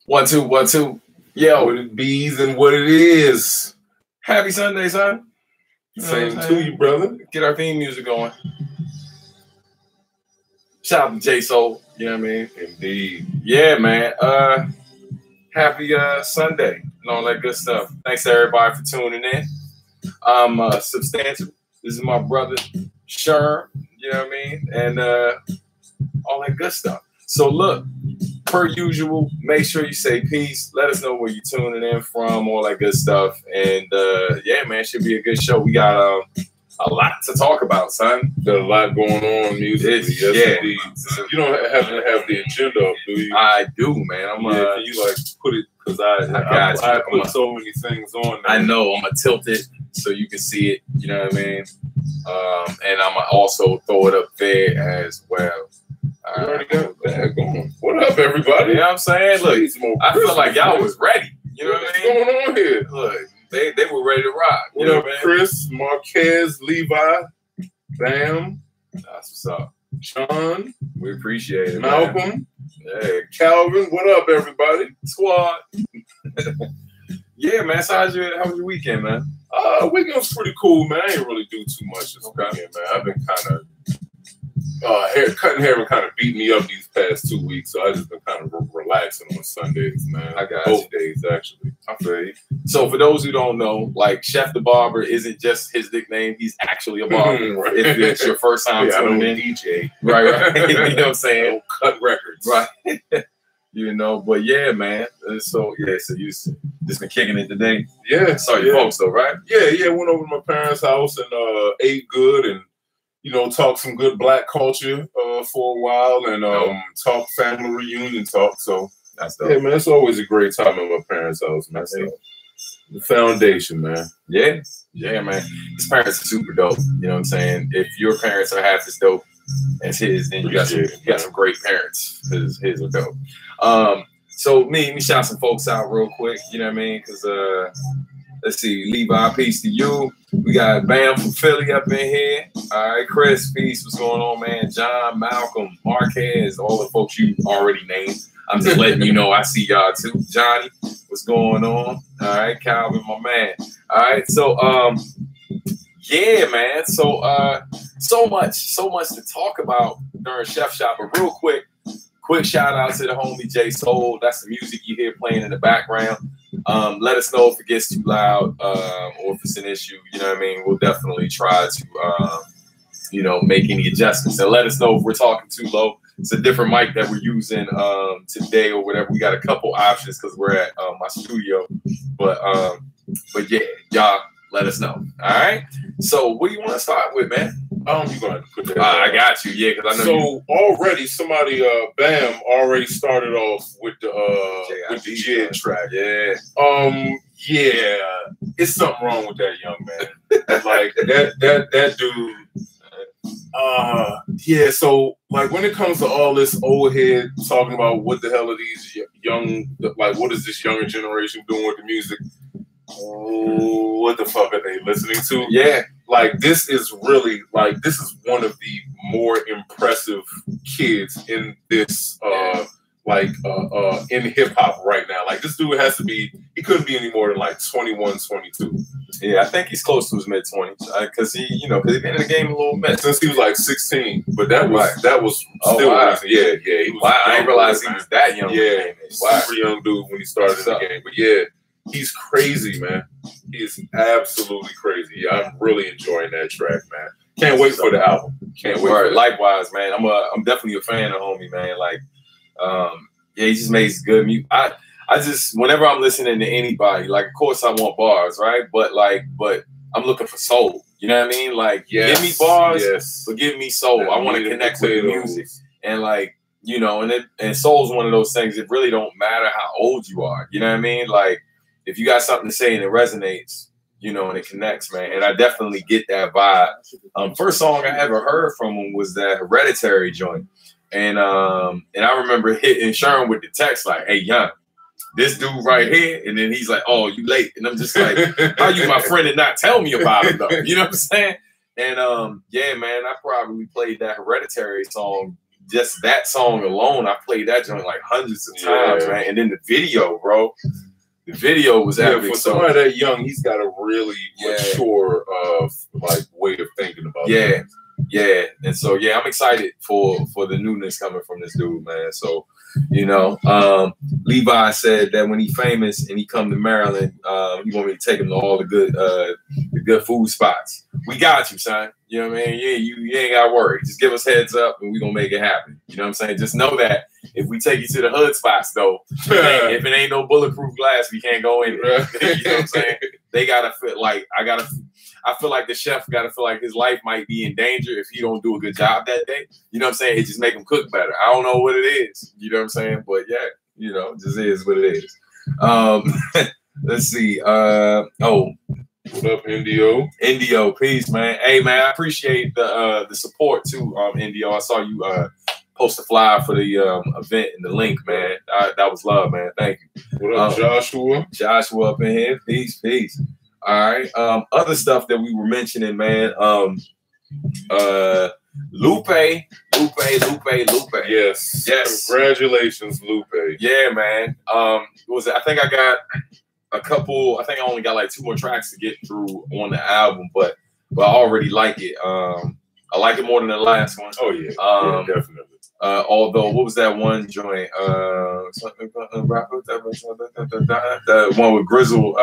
1 2 1 2. Yo, what it bees and what it is. Happy Sunday, son. Same to you, brother. Get our theme music going. Shout out to J Soul. You know what I mean? Indeed. Yeah, man. Happy Sunday and all that good stuff. Thanks to everybody for tuning in. Substantial. This is my brother Sherm. You know what I mean? And all that good stuff. So look, per usual, make sure you say peace. Let us know where you're tuning in from, all that good stuff. And yeah, man, it should be a good show. We got a lot to talk about, son. Got a lot going on musically. Yes, yeah. Indeed. You don't have the agenda up, do you? I do, man. I'm can you like put it, because I put so many things on there. I know. I'm gonna tilt it so you can see it. You know what I mean? And I'm gonna also throw it up there as well. You already got that going. What up, everybody? You know what I'm saying? Look, I feel like y'all was ready. You know what I mean? What's going on here? Look, they were ready to rock. You know what I mean? Chris, Marquez, Levi, Bam. That's what's up. Sean. We appreciate it, Malcolm. Man. Hey, Calvin. What up, everybody? Squad. Yeah, man. So how was your weekend, man? Weekend was pretty cool, man. I ain't really do too much this weekend, man. I've been kind of cutting hair and kind of beating me up these past 2 weeks, so I just been kind of relaxing on Sundays, man. I got both days actually. I feel you. So for those who don't know, like Chef the Barber isn't just his nickname; he's actually a barber. Right. If it's your first time tuning in, DJ, right? You know what I'm saying? Cut records, right? You know, but yeah, man. So you just been kicking it today. Yeah, saw your folks though, right? Yeah. Went over to my parents' house and ate good and, you know, talk some good black culture for a while and talk family reunion talk. So that's dope. Yeah, man, it's always a great time at my parents' house, man. The foundation, man. Yeah, man. His parents are super dope. You know what I'm saying? If your parents are half as dope as his, then you got some great parents. Because his are dope. So me shout some folks out real quick. You know what I mean? Because let's see, Levi, peace to you. We got Bam from Philly up in here. All right, Chris, peace. What's going on, man? John, Malcolm, Marquez, all the folks you already named. I'm just letting you know I see y'all too. Johnny, what's going on? All right, Calvin, my man. All right, so yeah, man. So much to talk about during Chef Shop. But real quick shout out to the homie J Soul. That's the music you hear playing in the background. Let us know if it gets too loud or if it's an issue. You know what I mean? We'll definitely try to, you know, make any adjustments. And let us know if we're talking too low. It's a different mic that we're using today or whatever. We got a couple options because we're at my studio. But yeah, y'all let us know. All right? So what do you want to start with, man? You're gonna have to put that. I got you, yeah, because I know. So already somebody, Bam, already started off with the Jid track. Yeah. Yeah, it's something wrong with that young man. Like that dude. Yeah. So like when it comes to all this old head talking about what the hell are these young, like what is this younger generation doing with the music? Oh, what the fuck are they listening to? Yeah. Like this is really this is one of the more impressive kids in this in hip hop right now. Like this dude has to be, he couldn't be any more than like 21, 22. Yeah, I think he's close to his mid-20s because he's been in the game a little bit since he was like 16. But that was still wow. Yeah, he was. Wow, I didn't realize he was that young. Yeah, super young dude when he started in the game. But yeah. He's crazy, man. He is absolutely crazy. Yeah, I'm really enjoying that track, man. Can't wait for the album. Can't wait. Right, likewise, man. I'm definitely a fan of homie, man. Like, yeah, he just makes good music. I just whenever I'm listening to anybody, like, of course I want bars, right? But I'm looking for soul. You know what I mean? Like, give me bars, but give me soul. I want to connect with the music, and like, you know, and soul's one of those things. It really don't matter how old you are. You know what I mean? Like, if you got something to say and it resonates, you know, and it connects, man. And I definitely get that vibe. First song I ever heard from him was that Hereditary joint. And I remember hitting Sherm with the text like, hey, young, this dude right here. And then he's like, oh, you late. And I'm just like, how you my friend and not tell me about it, though? You know what I'm saying? And yeah, man, I probably played that Hereditary song just that song alone, I played that joint like hundreds of times, man. And then the video, bro. The video was epic. For somebody that young, he's got a really mature like way of thinking about things. Yeah. And so I'm excited for the newness coming from this dude, man. So, you know, Levi said that when he famous and he come to Maryland, he want me to take him to all the good food spots. We got you, son. You know what I mean? Yeah, you ain't gotta worry. Just give us heads up and we gonna make it happen. You know what I'm saying? Just know that if we take you to the hood spots though, if it ain't no bulletproof glass, we can't go in. You know what I'm saying? They gotta feel like I feel like the chef gotta feel like his life might be in danger if he don't do a good job that day. You know what I'm saying? It just make him cook better. I don't know what it is. You know what I'm saying? But yeah, you know, it just is what it is. Let's see. What up, Indio? Indio, peace, man. Hey, man, I appreciate the support too, Indio. I saw you post a flyer for the event and the link, man. That was love, man. Thank you. What up, Joshua? Joshua up in here. Peace, peace. All right. Other stuff that we were mentioning, man. Lupe. Yes. Congratulations, Lupe. Yeah, man. What was it? I think I got a couple. I think I only got like 2 more tracks to get through on the album, but I already like it. I like it more than the last one. Oh yeah, definitely. Although, what was that one joint? The one with Grizzle,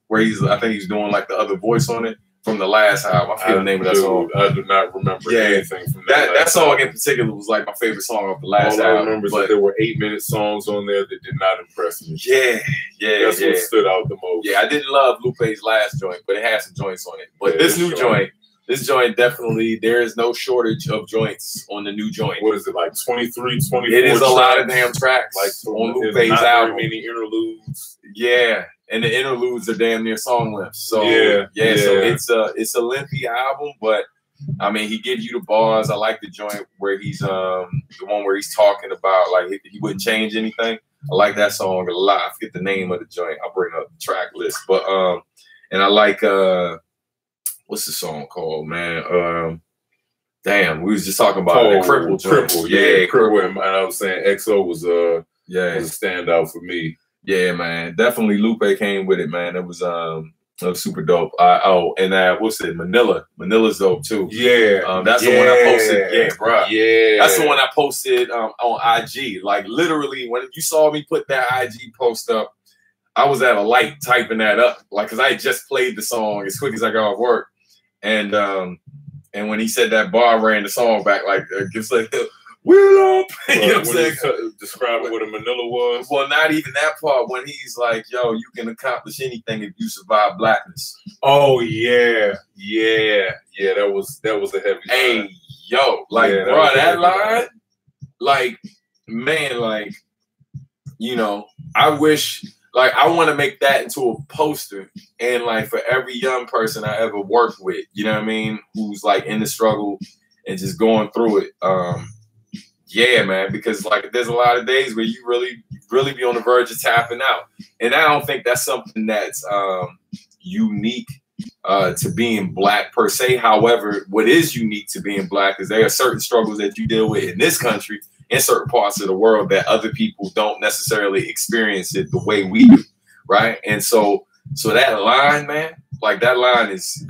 where I think he's doing like the other voice on it from the last album. I forget the name of that song. I do not remember anything from that song in particular was like my favorite song of the last album. All I remember is that there were 8-minute songs on there that did not impress me. That's what stood out the most. Yeah, I didn't love Lupe's last joint, but it had some joints on it. But this new joint. This joint definitely, there is no shortage of joints on the new joint. What is it, like 23, 24 It is a lot of damn tracks like on Lupe's album. Many interludes. Yeah, and the interludes are damn near song length. So so it's a lengthy album, but I mean, he gives you the bars. I like the joint where he's the one where he's talking about like he wouldn't change anything. I like that song a lot. I forget the name of the joint. I'll bring up the track list, but and I like what's the song called, man? Damn, we was just talking about the Cripple. Cripple. And I was saying XO was a standout for me. Yeah, man. Definitely Lupe came with it, man. It was super dope. And what's it? Manila. Manila's dope too. Yeah. That's the one I posted. Yeah, bro. Yeah. That's the one I posted on IG. Like literally when you saw me put that IG post up, I was at a light typing that up. Like, cause I had just played the song as quick as I got off work. And when he said that bar, ran the song back like it's like wheel up. You know what I'm saying? Describing what a Manila was. Well, not even that part. When he's like, "Yo, you can accomplish anything if you survive blackness." Oh yeah. That was a heavy. Hey, line. Yo, like bro, that line, like man, like you know, I wish. Like, I want to make that into a poster. And, like, for every young person I ever worked with, you know what I mean, who's, like, in the struggle and just going through it. Yeah, man, because, like, there's a lot of days where you really be on the verge of tapping out. And I don't think that's something that's unique to being black per se. However, what is unique to being black is there are certain struggles that you deal with in this country in certain parts of the world that other people don't necessarily experience it the way we do, right? And so that line, man, like that line is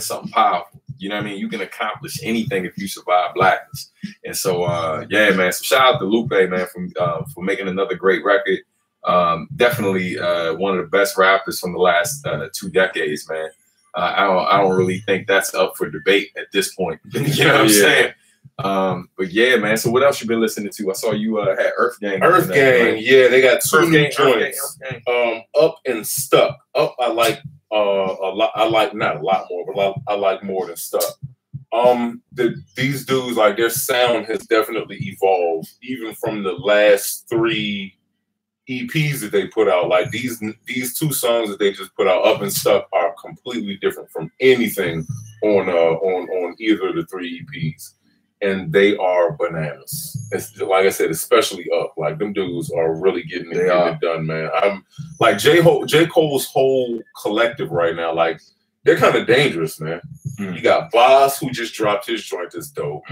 something powerful. You know what I mean? You can accomplish anything if you survive blackness. And so yeah, man. So shout out to Lupe, man, for making another great record. Definitely one of the best rappers from the last 2 decades, man. I don't really think that's up for debate at this point. You know what I'm saying? But yeah, man. So what else you been listening to? I saw you had Earth Gang. Earth Gang, right? Yeah, they got 2 new joints. Up and Stuck. Up, I like a lot. I like not a lot more, but I like more than Stuck. These dudes, like their sound has definitely evolved, even from the last 3 EPs that they put out. Like these 2 songs that they just put out, Up and Stuck, are completely different from anything on either of the 3 EPs. And they are bananas. It's, like I said, especially Up. Like them dudes are really getting it done, man. I'm like J. Cole's whole collective right now. Like they're kind of dangerous, man. You got Boss, who just dropped his joint. That's dope.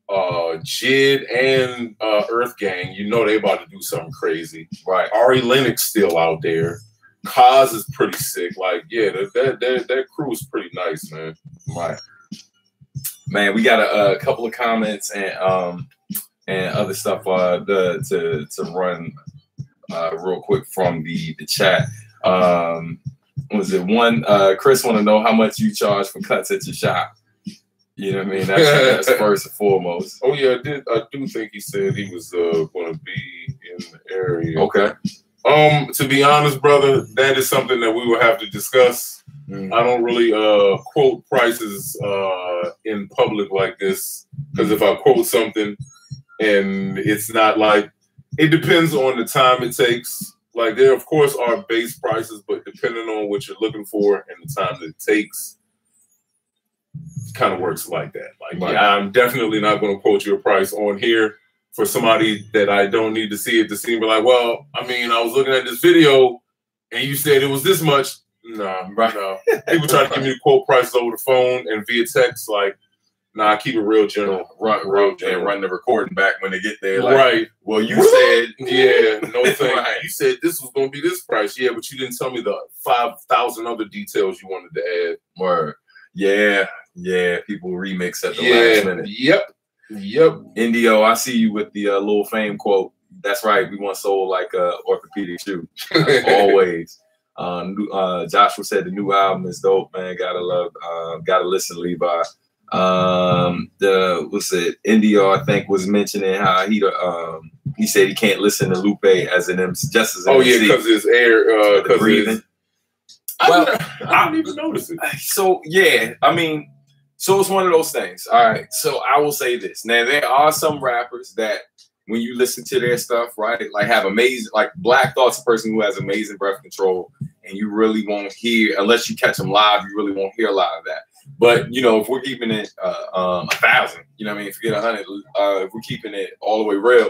Jid and Earth Gang, you know they about to do something crazy. Right. Ari Lennox still out there. Kaz is pretty sick. Like, yeah, that crew is pretty nice, man. Right. Man, we got a couple of comments and other stuff to run real quick from the chat. Was it one? Chris want to know how much you charge for cuts at your shop. You know what I mean? That's first and foremost. Oh yeah, I do think he said he was going to be in the area. Okay. To be honest, brother, that is something that we will have to discuss. I don't really quote prices in public like this, because if I quote something and it's not like, it depends on the time it takes. Like, there of course are base prices, but depending on what you're looking for and the time that it takes, it kind of works like that. Like, yeah, I'm definitely not going to quote you a price on here for somebody that I don't need to see it to see me like, well, I mean, I was looking at this video and you said it was this much. Nah, right now. People try to give me the quote prices over the phone and via text. Like, nah, I keep it real general. Real general. Run the recording back when they get there. Like, right. Well, you said, yeah, no thing. Right. You said this was going to be this price. Yeah, but you didn't tell me the 5,000 other details you wanted to add. Word. Yeah. Yeah. People remix at the last minute. Yep. Indio, I see you with the Lil Fame quote. That's right. We want sold like a orthopedic shoe. Always. Joshua said the new album is dope, man. Gotta listen, Levi. Indio, I think, was mentioning how he said he can't listen to Lupe as an MC, just as an MC. Yeah, because his air, because breathing. Well, I didn't even notice it. So yeah, I mean, so it's one of those things. All right. So I will say this. Now, there are some rappers that when you listen to their stuff, right, like have amazing, like Black Thought's a person who has amazing breath control, and you really won't hear, unless you catch them live, you really won't hear a lot of that. But, you know, if we're keeping it 1,000, you know what I mean? Forget 100, if we're keeping it all the way real,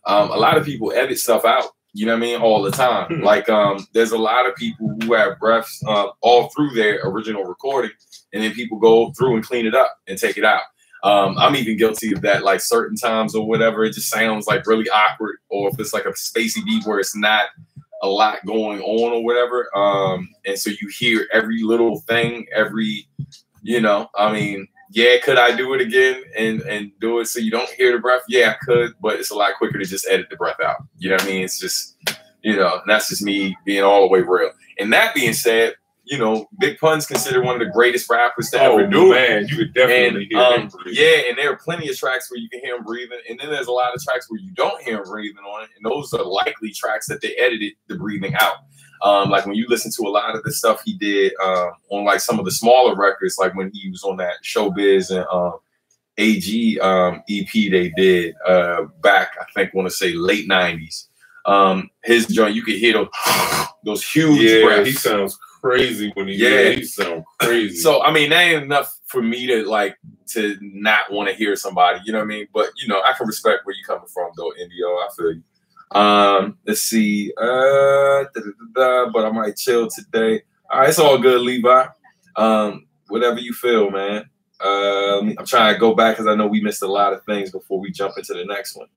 a lot of people edit stuff out, you know what I mean, all the time. Like, there's a lot of people who have breaths all through their original recording, and then people go through and clean it up and take it out. I'm even guilty of that, like certain times or whatever, it just sounds like really awkward, or if it's like a spacey beat where it's not a lot going on or whatever. And so you hear every little thing, you know, I mean, yeah, could I do it again and do it so you don't hear the breath? Yeah, I could, but it's a lot quicker to just edit the breath out. You know what I mean? It's just, you know, that's just me being all the way real. And that being said, you know, Big Pun's considered one of the greatest rappers to ever do it. Man, you could definitely hear him breathing. Yeah, and there are plenty of tracks where you can hear him breathing, and then there's a lot of tracks where you don't hear him breathing on it, and those are likely tracks that they edited the breathing out. Like when you listen to a lot of the stuff he did on like some of the smaller records, like when he was on that Showbiz and AG EP they did back, I think, want to say late 90s. His joint, you could hear those huge breaths. He sounds crazy when he sounds crazy. So I mean, that ain't enough for me to not want to hear somebody, you know what I mean? But you know, I can respect where you're coming from though, Indio. I feel you. Let's see. But I might chill today. All right, it's all good, Levi. Whatever you feel, man. I'm trying to go back because I know we missed a lot of things before we jump into the next one.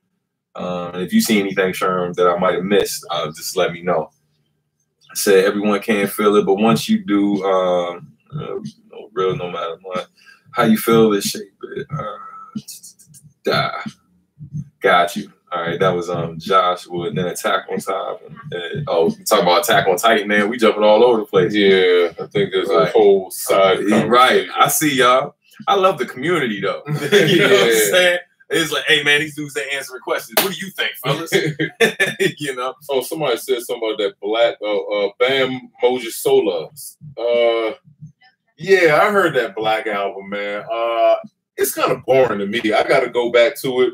If you see anything, Sherm, that I might have missed, just let me know. I said everyone can't feel it, but once you do, no matter what, how you feel is shape it. Got you. All right, that was Joshua, and then Attack on Titan. We talk about Attack on Titan, man. We jumping all over the place. Yeah, I think there's a whole side. Right, I see y'all. I love the community though. You know what I'm saying? It's like, hey man, these dudes ain't answering questions. What do you think, fellas? You know. Oh, somebody said something about that Black Bam Moja Sola. Yeah, I heard that Black album, man. It's kind of boring to me. I got to go back to it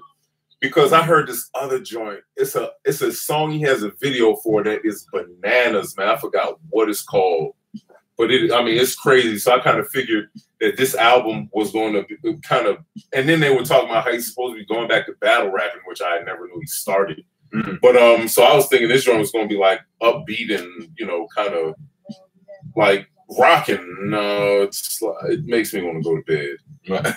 because I heard this other joint. It's a song he has a video for that is bananas, man. I forgot what it's called. But it's crazy. So I kind of figured that this album was going to kind of, and then they were talking about how he's supposed to be going back to battle rapping, which I never knew he started. Mm-hmm. But so I was thinking this joint was going to be like upbeat and, you know, kind of like Rocking, no, it makes me want to go to bed.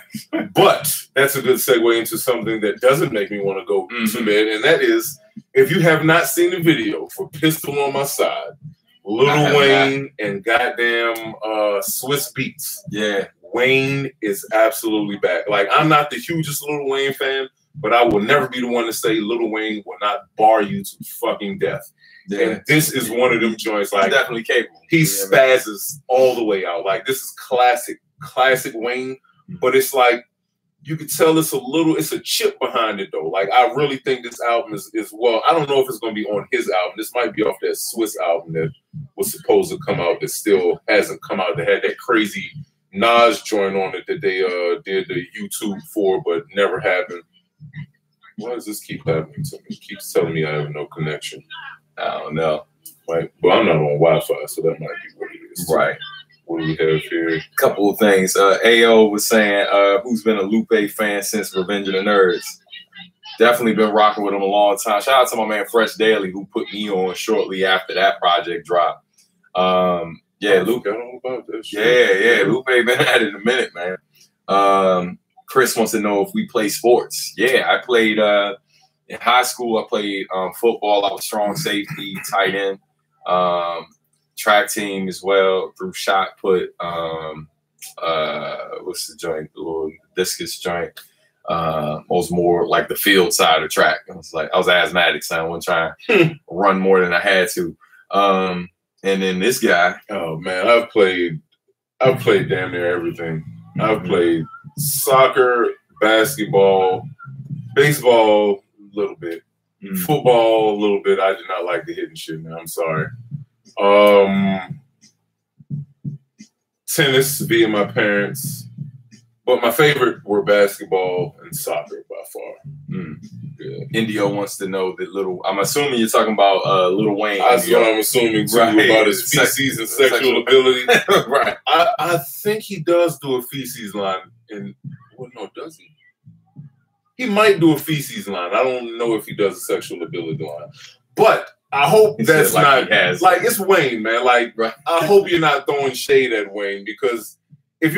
But that's a good segue into something that doesn't make me want to go to bed, and that is, if you have not seen the video for Pistol on My Side, Lil Wayne and goddamn Swiss Beats. Yeah. Wayne is absolutely back. Like, I'm not the hugest Lil Wayne fan, but I will never be the one to say Lil Wayne will not bar you to fucking death. Yeah. And this is one of them joints. Like, definitely capable. He spazzes all the way out. Like, this is classic Wayne, but it's like, you could tell it's a chip behind it though. Like, I really think this album is well, I don't know if it's going to be on his album. This might be off that Swiss album that was supposed to come out that still hasn't come out. That had that crazy Nas joint on it that they did the YouTube for, but never happened. Why does this keep happening to me? It keeps telling me I have no connection. I don't know. Right. Well, I'm not on Wi-Fi, so that might be what it is. Right. What do we have here? Couple of things. AO was saying, who's been a Lupe fan since Revenge of the Nerds. Definitely been rocking with him a long time. Shout out to my man Fresh Daily, who put me on shortly after that project dropped. Yeah, Lupe. I don't know about that shit. Yeah. Lupe been at it in a minute, man. Chris wants to know if we play sports. Yeah, I played in high school. I played football. I was strong safety, tight end, track team as well. Through shot put. What's the joint? The little discus joint. I was more like the field side of track. I was asthmatic, so I wasn't trying to run more than I had to. And then this guy. Oh man, I've played damn near everything. I've played soccer, basketball, baseball, a little bit, football, a little bit. I did not like the hitting shit, man. I'm sorry. Tennis via my parents, but my favorite were basketball and soccer by far. Yeah. Indio wants to know that I'm assuming you're talking about Lil Wayne. That's what I'm assuming too, about his feces and sexual ability. Right. I think he does do a feces line. Well, no, does he? He might do a feces line. I don't know if he does a sexual ability line. But I hope that's not like it's Wayne, man. Like, I hope you're not throwing shade at Wayne, because if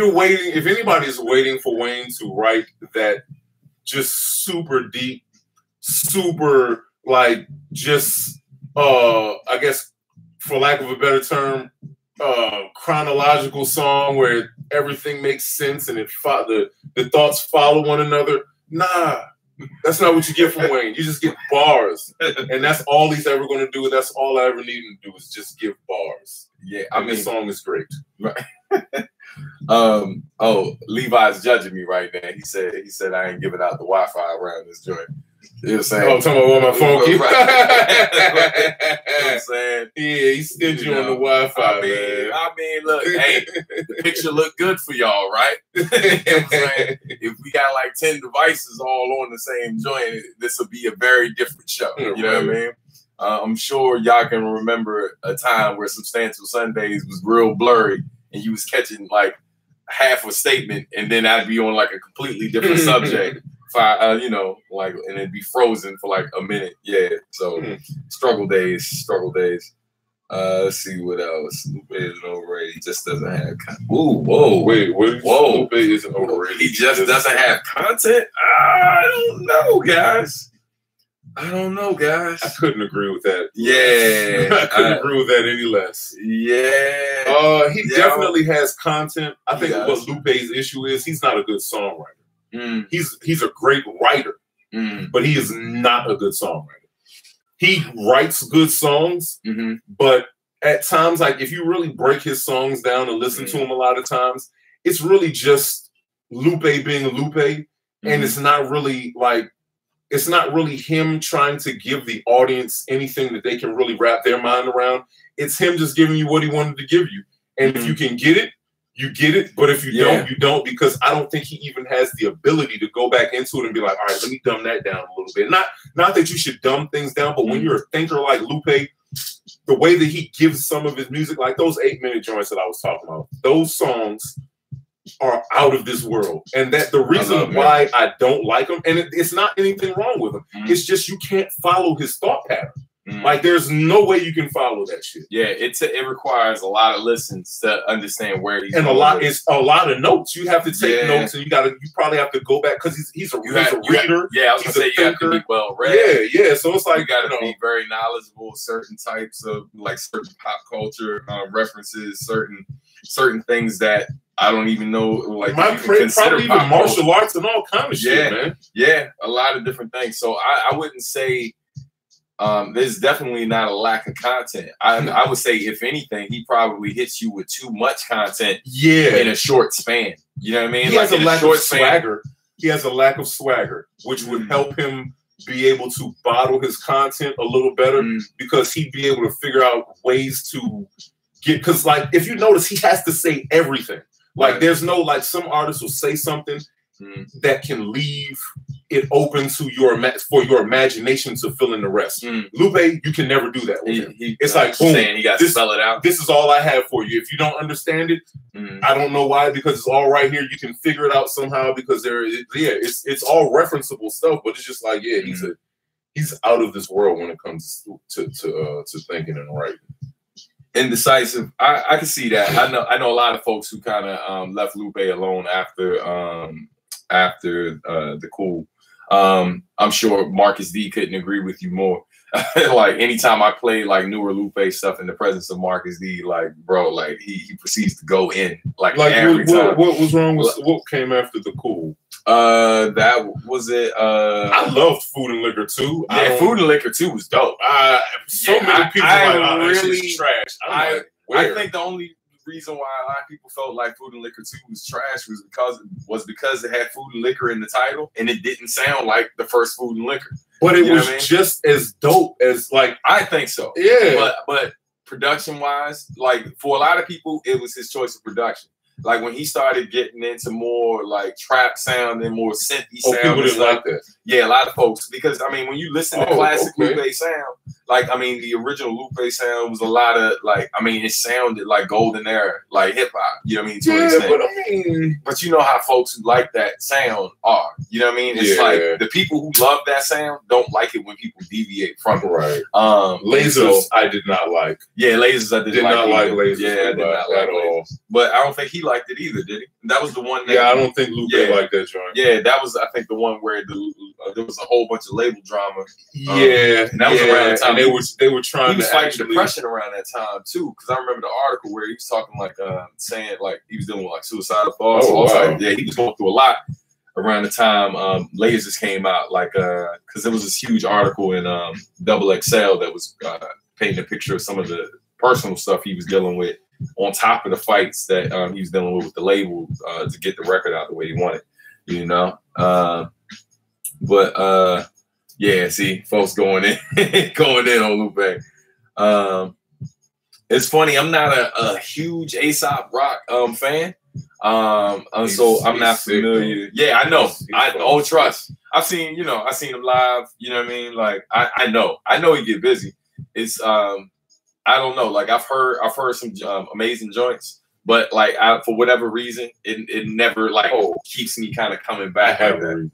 anybody's waiting for Wayne to write that just super deep, super like just I guess for lack of a better term, chronological song where everything makes sense and the thoughts follow one another. Nah, that's not what you get from Wayne. You just get bars, and that's all he's ever going to do. That's all I ever need him to do is just give bars. Yeah, I mean, this song is great. Right. Oh, Levi's judging me right now. He said I ain't giving out the Wi-Fi around this joint. You know what I'm saying? Oh, talking about what my phone keeps. Right. You know what I'm saying? Yeah, he's stingy on the Wi-Fi, I mean, look, hey, the picture look good for y'all, right? You know what I'm saying? If we got like 10 devices all on the same joint, this will be a very different show. You know what I mean? I'm sure y'all can remember a time where Substantial Sundays was real blurry and you was catching like half a statement, and then I'd be on like a completely different subject. You know, like, and it'd be frozen for like a minute. Yeah. So struggle days. Let's see what else. Lupe isn't overrated. He just doesn't have content. Ooh, whoa. Wait, whoa. Lupe isn't overrated. He just doesn't have content? I don't know, guys. I couldn't agree with that. Yeah. I couldn't agree with that any less. Yeah. He definitely has content. I think what Lupe's issue is, he's not a good songwriter. He's a great writer, but he is not a good songwriter. He writes good songs, but at times, like if you really break his songs down and listen to him a lot of times, it's really just Lupe being Lupe, and it's not really him trying to give the audience anything that they can really wrap their mind around. It's him just giving you what he wanted to give you, and if you can get it, you get it, but if you don't, you don't, because I don't think he even has the ability to go back into it and be like, all right, let me dumb that down a little bit. Not that you should dumb things down, but when you're a thinker like Lupe, the way that he gives some of his music, like those 8-minute joints that I was talking about, those songs are out of this world. And that the reason why I don't like them, and it's not anything wrong with them, it's just you can't follow his thought pattern. Like, there's no way you can follow that shit. Yeah, it requires a lot of listens to understand where he's and it's a lot of notes. You have to take notes, and you probably have to go back because he's a reader. I was gonna say you have to be well read. Yeah. So it's like you got to be very knowledgeable of certain types of like certain pop culture references, certain things that I don't even know. Like probably even martial arts and all kind of shit, man. Yeah, a lot of different things. So I wouldn't say. There's definitely not a lack of content. I would say, if anything, he probably hits you with too much content in a short span. You know what I mean? He has a lack of swagger. He has a lack of swagger, which would help him be able to bottle his content a little better because he'd be able to figure out ways to get, because like if you notice, he has to say everything. Like there's no, like some artists will say something that can leave it open to for your imagination to fill in the rest. Lupe, you can never do that with him. It's like, boom, he got to spell it out. This is all I have for you. If you don't understand it, I don't know why, because it's all right here. You can figure it out somehow because it's all referenceable stuff. But it's just like, he's out of this world when it comes to thinking and writing. Indecisive. I can see that. I know a lot of folks who kind of left Lupe alone after the Cool. I'm sure Marcus D couldn't agree with you more. Like anytime I play like newer Lupe stuff in the presence of Marcus D, like bro, like he proceeds to go in like every time. What was wrong with what came after the Cool? That was it. I loved Food and Liquor too. Yeah, Food and Liquor too was dope. Many people really trash. I think the only reason why a lot of people felt like Food and Liquor 2 was trash was because it had Food and Liquor in the title, and it didn't sound like the first Food and Liquor. But it was just as dope as like I think so. Yeah. But production wise, like for a lot of people, it was his choice of production. Like when he started getting into more like trap sound and more synthy sound, people didn't like that. Yeah, a lot of folks, because I mean, when you listen to classic Lupe sound, like I mean, the original Lupe sound was a lot of like, I mean, it sounded like golden era, like hip hop. You know what I mean? To an extent. But you know how folks who like that sound are. You know what I mean? It's like the people who love that sound don't like it when people deviate from it. Right. Lasers, I did not like. Yeah, Lasers, I did not like Lasers. Yeah, I did not like at all. But I don't think he liked it either, did he? That was the one. That, I don't think Lupe liked that joint. Yeah, that was, I think, the one where there was a whole bunch of label drama. And that was around the time they were trying. He was fighting depression around that time too, because I remember the article where he was talking like saying like he was dealing with like suicidal thoughts. Yeah, he was going through a lot around the time Lasers came out. Like because there was this huge article in Double XL that was painting a picture of some of the personal stuff he was dealing with, on top of the fights that he was dealing with the label to get the record out the way he wanted, you know. But yeah, see, folks going in on Lupe. It's funny, I'm not a huge A$AP Rock fan. So I'm not familiar. Yeah, I know. Trust. I've seen him live, you know what I mean? Like I know he get busy. It's I don't know. Like I've heard some amazing joints, but like for whatever reason, it never like keeps me kind of coming back. I love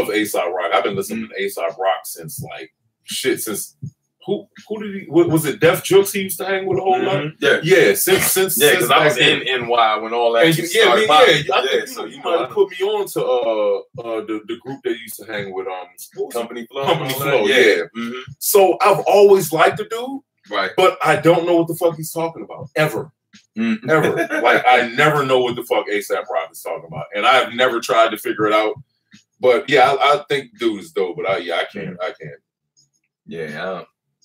A$AP Rock. I've been listening to A$AP Rock since who did he? Was it Def Jux he used to hang with a whole lot? Yeah. Since because I was in NY when all that started. I think you might have put me on to the group that used to hang with Company Flow. Company Flow, yeah. So I've always liked the dude, right? But I don't know what the fuck he's talking about ever. Ever. Like I never know what the fuck A$AP Rock is talking about, and I've never tried to figure it out. But yeah, I think dude is dope, but I can't. Yeah.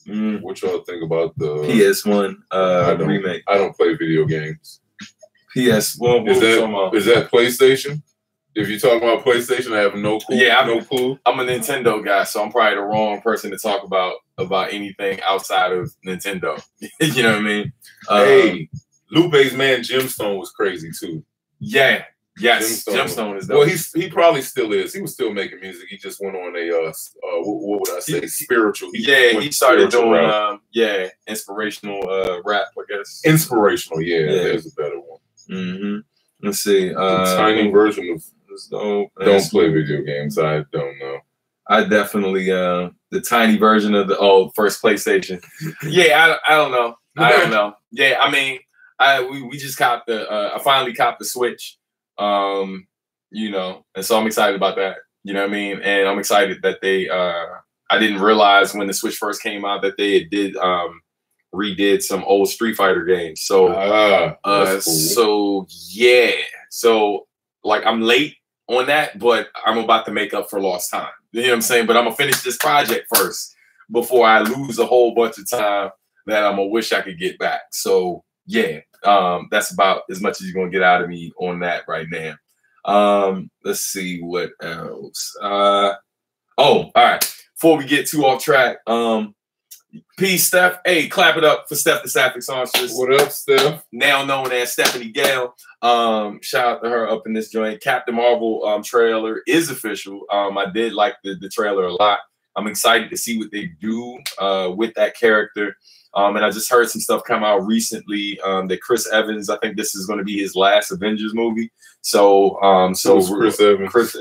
What y'all think about the PS1 remake? I don't play video games. PS1 is that PlayStation? If you're talking about PlayStation, I have no clue. Yeah, no clue. I'm a Nintendo guy, so I'm probably the wrong person to talk about anything outside of Nintendo. You know what I mean? Hey, Lupe's man Gemstone was crazy too. Yeah. Yes, Gemstone is dope. Well, he probably still is. He was still making music. He just went on a what would I say? Spiritual. He started doing inspirational rap, I guess. Inspirational, yeah. There's a better one. Let's see. The tiny version of don't play video games. I don't know. I definitely the tiny version of the first PlayStation. Yeah, I don't know. I don't know. Yeah, I mean, we just copped the I finally copped the Switch. You know, and so I'm excited about that. You know what I mean? And I'm excited that they I didn't realize when the Switch first came out that they did redid some old Street Fighter games. So cool. So yeah. So like I'm late on that, but I'm about to make up for lost time. You know what I'm saying? But I'm gonna finish this project first before I lose a whole bunch of time that I'm gonna wish I could get back. So yeah, that's about as much as you're gonna get out of me on that right now. Let's see what else. Oh, all right. Before we get too off track, peace, Steph. Hey, clap it up for Steph the Sapphic Songstress. What up, Steph? Now known as Stephanie Gale. Shout out to her up in this joint. Captain Marvel trailer is official. I did like the trailer a lot. I'm excited to see what they do with that character. And I just heard some stuff come out recently that Chris Evans, I think this is going to be his last Avengers movie. So, Chris Evans? Chris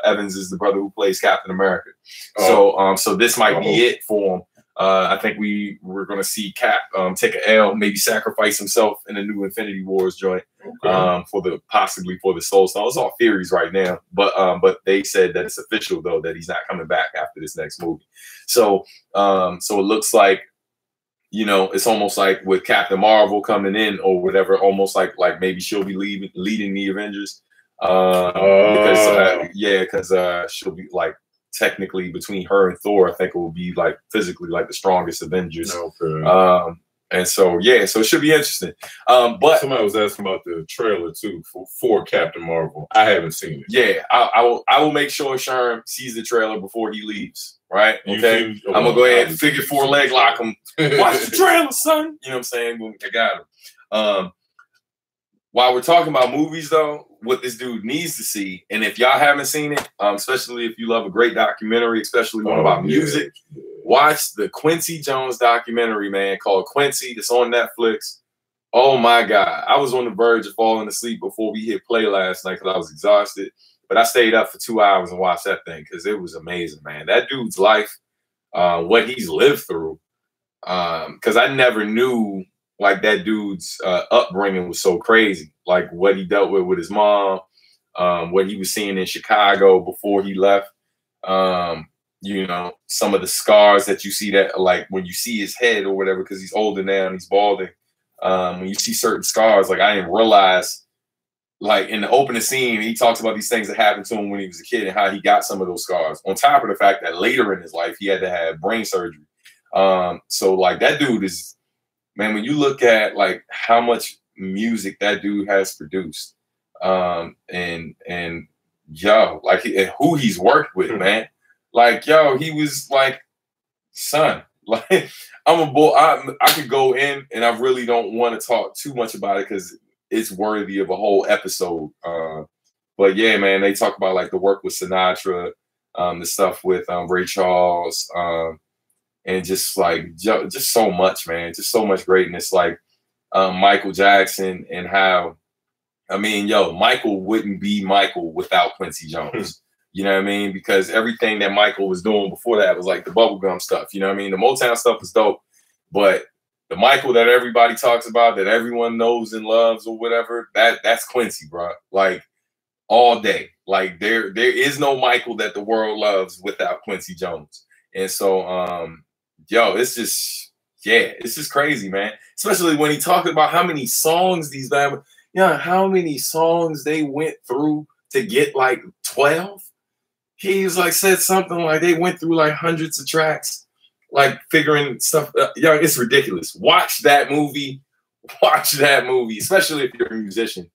Evans is the brother who plays Captain America. So this might be it for him. I think we're going to see Cap take an L, maybe sacrifice himself in a new Infinity Wars joint possibly for the Soul Stone. It's all theories right now, but they said that it's official though that he's not coming back after this next movie. So it looks like, you know, it's almost like with Captain Marvel coming in or whatever, almost like maybe she'll be leading the Avengers because she'll be like. Technically, between her and Thor, I think it will be like physically like the strongest Avengers. Okay. And so yeah, so it should be interesting. But somebody was asking about the trailer too for Captain Marvel. I haven't seen it. Yeah, I will make sure Sherm sees the trailer before he leaves. Right? Okay. I'm gonna go ahead and figure 4 leg lock him. Watch the trailer, son. You know what I'm saying? I got him. While we're talking about movies, though, what this dude needs to see, and if y'all haven't seen it, especially if you love a great documentary, especially one about music, watch the Quincy Jones documentary, man, called Quincy. It's on Netflix. Oh, my God. I was on the verge of falling asleep before we hit play last night because I was exhausted. But I stayed up for 2 hours and watched that thing because it was amazing, man. That dude's life, what he's lived through, because I never knew like that dude's upbringing was so crazy, like what he dealt with his mom, what he was seeing in Chicago before he left. You know, some of the scars that you see that like when you see his head or whatever, because he's older now and he's balding. When you see certain scars, like I didn't realize, like in the opening scene, he talks about these things that happened to him when he was a kid and how he got some of those scars. On top of the fact that later in his life, he had to have brain surgery. So like that dude is, man, when you look at like how much music that dude has produced, and yo, like who he's worked with, man, like yo, he was like, son, like I'm a boy. I could go in, and I really don't want to talk too much about it because it's worthy of a whole episode. But yeah, man, they talk about like the work with Sinatra, the stuff with Ray Charles. And just like, just so much, man, just so much greatness. Like Michael Jackson and how, I mean, yo, Michael wouldn't be Michael without Quincy Jones. You know what I mean? Because everything that Michael was doing before that was like the bubblegum stuff. You know what I mean? The Motown stuff was dope, but the Michael that everybody talks about, that everyone knows and loves or whatever, that's Quincy, bro. Like all day. Like there is no Michael that the world loves without Quincy Jones. And so, yo, it's just, yeah, it's just crazy, man. Especially when he talked about how many songs these guys, how many songs they went through to get like 12. He was like, said something like they went through like hundreds of tracks, like figuring stuff. It's ridiculous. Watch that movie, especially if you're a musician.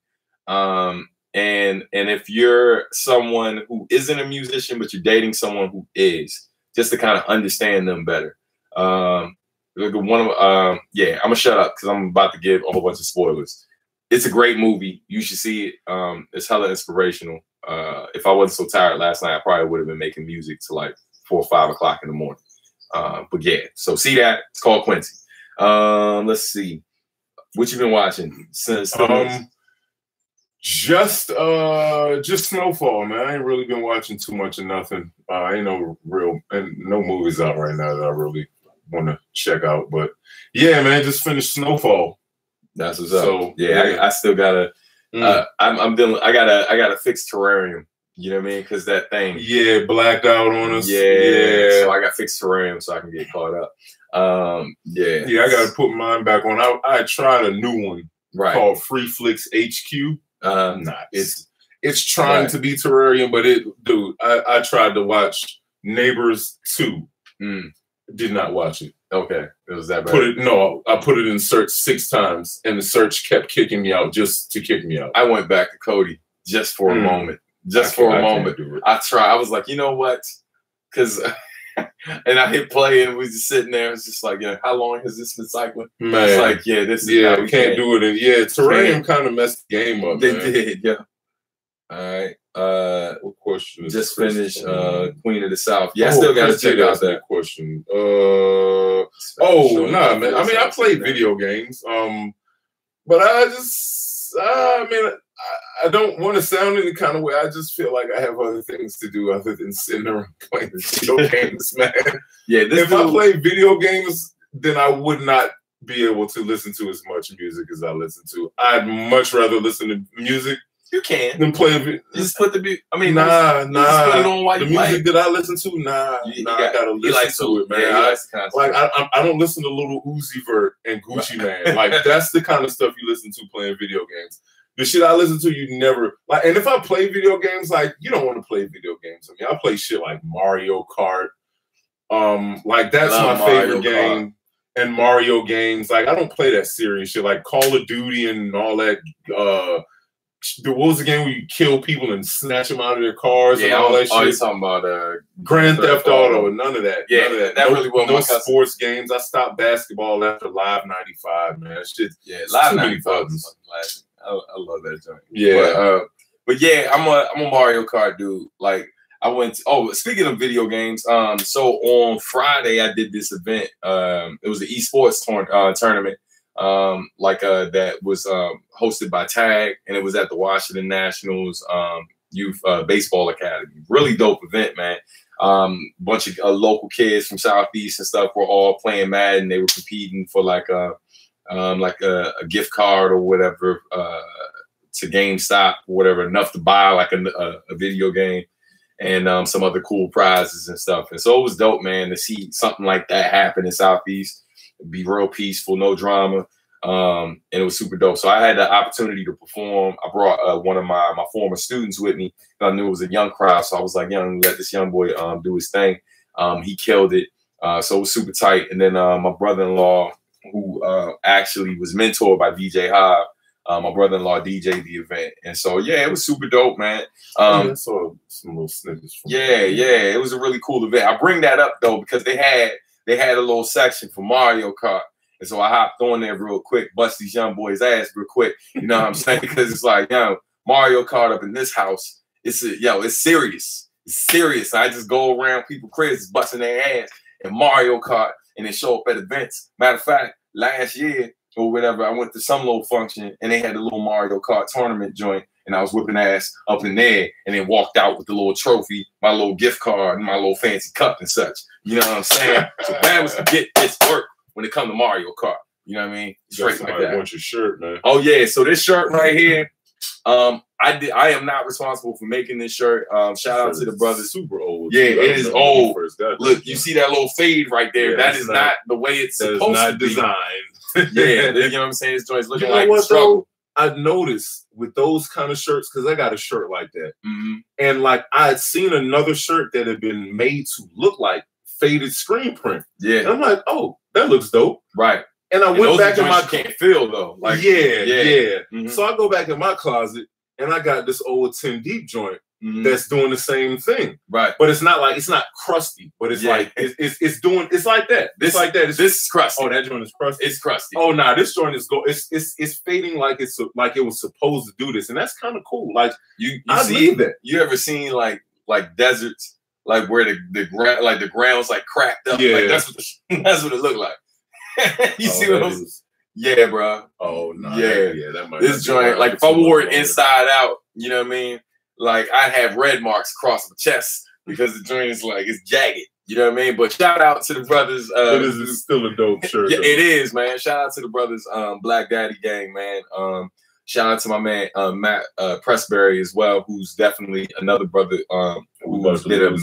And if you're someone who isn't a musician, but you're dating someone who is, just to kind of understand them better. I'm gonna shut up because I'm about to give a whole bunch of spoilers. It's a great movie. You should see it. It's hella inspirational. If I wasn't so tired last night, I probably would have been making music to like 4 or 5 o'clock in the morning. But yeah, so see that. It's called Quincy. Let's see. What you been watching since? Just Snowfall, man. I ain't really been watching too much of nothing. Ain't no movies out right now that I really want to check out. But yeah, man, just finished Snowfall. That's what's up. So yeah, I still gotta. I'm dealing. I gotta fix Terrarium. You know what I mean? Because that thing. Yeah, blacked out on us. Yeah. So I got to fix Terrarium so I can get caught up. Yeah. Yeah, I got to put mine back on. I tried a new one called Free Flicks HQ. It's trying to be Terrarium, but I tried to watch Neighbors 2. Did not watch it. Okay. It was that bad. I put it in search 6 times, and the search kept kicking me out just to kick me out. I went back to Cody just for a moment. Just for a moment. I tried. I was like, you know what? Because and I hit play and we just sitting there. It's just like, yeah, how long has this been cycling? Man. It's like, yeah, this is we can't do it. Terrarium kind of messed the game up. They did, yeah. All right. What question is just finished Queen of the South. Yeah, I still gotta check out that question. Man. I mean, I played video games. But I don't want to sound any kind of way. I just feel like I have other things to do other than sitting around playing video games, man. Yeah, if I play video games, then I would not be able to listen to as much music as I listen to. I'd much rather listen to music. You can. Then play it. Just put the music. I mean, nah. Just put it on while the you music that I listen to, I gotta listen to it, man. Yeah, I don't listen to Little Uzi Vert and Gucci Man. Like that's the kind of stuff you listen to playing video games. The shit I listen to, you never like. And if I play video games, like you don't want to play video games. I mean, I play shit like Mario Kart. Like that's my favorite game. And Mario games, like I don't play that serious shit like Call of Duty and all that. What was the game where you kill people and snatch them out of their cars and all that shit? Oh, you're talking about Grand Theft Auto. None of that. Yeah, none of that. That really wasn't no sports games. I stopped basketball after Live 95, man. Shit. Yeah, Live 95. I love that joint. Yeah. But yeah, I'm a Mario Kart dude. Like I went to, speaking of video games, so on Friday I did this event. It was the esports tournament. That was hosted by Tag, and it was at the Washington Nationals Youth Baseball Academy. Really dope event, man. Bunch of local kids from Southeast and stuff were all playing Madden. They were competing for like a gift card or whatever to GameStop or whatever, enough to buy like a video game and some other cool prizes and stuff. And so it was dope, man, to see something like that happen in Southeast. Be real peaceful, no drama, and it was super dope. So I had the opportunity to perform. I brought one of my former students with me. I knew it was a young crowd, so I was like, let this young boy do his thing. He killed it, so it was super tight. And then my brother-in-law, who actually was mentored by DJ Hobb, my brother-in-law DJ'd the event, and so yeah, it was super dope, man. I saw some little snippets. It was a really cool event. I bring that up though because they had a little section for Mario Kart. And so I hopped on there real quick, bust these young boys' ass real quick. You know what I'm saying? Because it's like, Mario Kart up in this house, it's serious. It's serious. I just go around people cribs busting their ass and Mario Kart and they show up at events. Matter of fact, last year or whatever, I went to some little function and they had a little Mario Kart tournament joint. And I was whipping ass up in there and then walked out with the little trophy, my little gift card, and my little fancy cup and such. You know what I'm saying? So that was to get this work when it comes to Mario Kart. You know what I mean? Straight like that. I want your shirt, man. Oh, yeah. So this shirt right here, I am not responsible for making this shirt. Shout out to the brothers. Super old. Yeah, it is old. Look, you see that little fade right there. Yeah, that is not the way it's supposed to be. Designed. Yeah, you know what I'm saying? This joint's looking like a struggle. I've noticed with those kind of shirts, because I got a shirt like that. And like I had seen another shirt that had been made to look like faded screen print. Yeah. And I'm like, oh, that looks dope. Right. And I went back in my can't feel though. Like yeah. So I go back in my closet and I got this old 10 Deep joint that's doing the same thing. Right. But it's not crusty, but it's like it's like that. This this is crusty. Oh, that joint is crusty. It's crusty. Oh nah, this joint is it's fading like it was supposed to do this. And that's kind of cool. Like you see that. You ever seen like deserts, like where the ground's like cracked up? Yeah. Like that's what it looked like. You see what I'm saying? Yeah, bro. Oh no. Yeah, that might. This joint, like if I wore it inside out, you know what I mean? Like I'd have red marks across my chest because the joint is like it's jagged. You know what I mean? But shout out to the brothers. But it's still a dope shirt. Yeah, it is, man. Shout out to the brothers, Black Daddy Gang, man. Shout out to my man Matt Pressberry as well, who's definitely another brother who's been a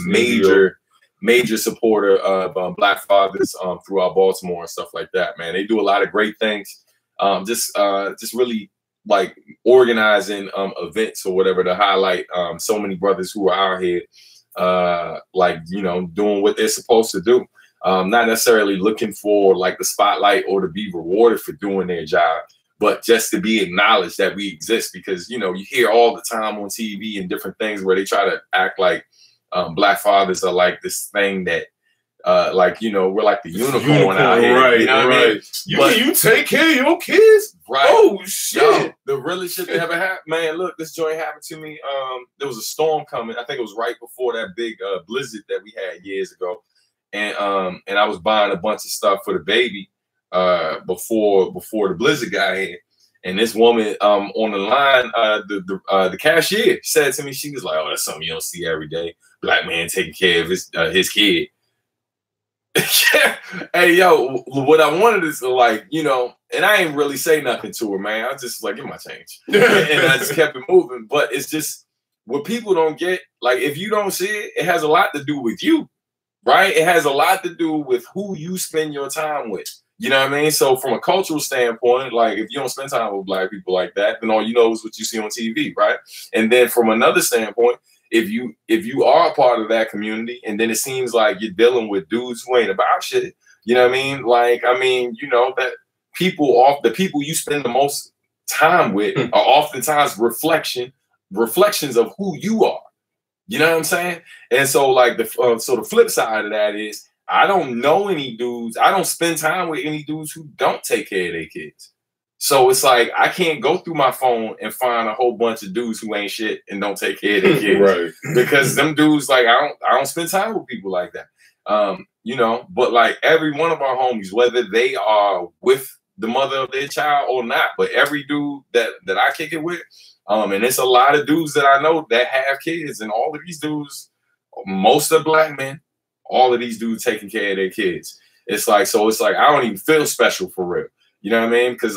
major supporter of Black fathers throughout Baltimore and stuff like that, man. They do a lot of great things. Just really like organizing events or whatever to highlight so many brothers who are out here like, you know, doing what they're supposed to do. Not necessarily looking for like the spotlight or to be rewarded for doing their job, but just to be acknowledged that we exist, because, you know, you hear all the time on TV and different things where they try to act like Black fathers are like this thing that like, you know, we're like the unicorn out here. Right, you know what I mean? You take care of your kids? Right. Oh, shit. Yo, the realest shit that ever happened. Man, look, this joint happened to me. There was a storm coming. I think it was right before that big blizzard that we had years ago. And I was buying a bunch of stuff for the baby before the blizzard got here. And this woman on the line, the cashier said to me, she was like, "Oh, that's something you don't see every day. Black man taking care of his kid." Hey, yo, what I wanted is like, you know, and I ain't really say nothing to her, man. I just like, give my change. And I just kept it moving. But it's just what people don't get. Like, if you don't see it, it has a lot to do with you, right? It has a lot to do with who you spend your time with. You know what I mean? So from a cultural standpoint, like if you don't spend time with Black people like that, then all you know is what you see on TV, right? And then from another standpoint, if you are a part of that community, and then it seems like you're dealing with dudes who ain't about shit, you know what I mean? Like, I mean, you know, that the people you spend the most time with are oftentimes reflections of who you are. You know what I'm saying? And so like the flip side of that is, I don't know any dudes. I don't spend time with any dudes who don't take care of their kids. So it's like I can't go through my phone and find a whole bunch of dudes who ain't shit and don't take care of their kids. Right. Because them dudes, like I don't spend time with people like that. You know, but like every one of our homies, whether they are with the mother of their child or not, but every dude that I kick it with, and it's a lot of dudes that I know that have kids, and all of these dudes, most are Black men. All of these dudes taking care of their kids. It's like I don't even feel special for real. You know what I mean? Because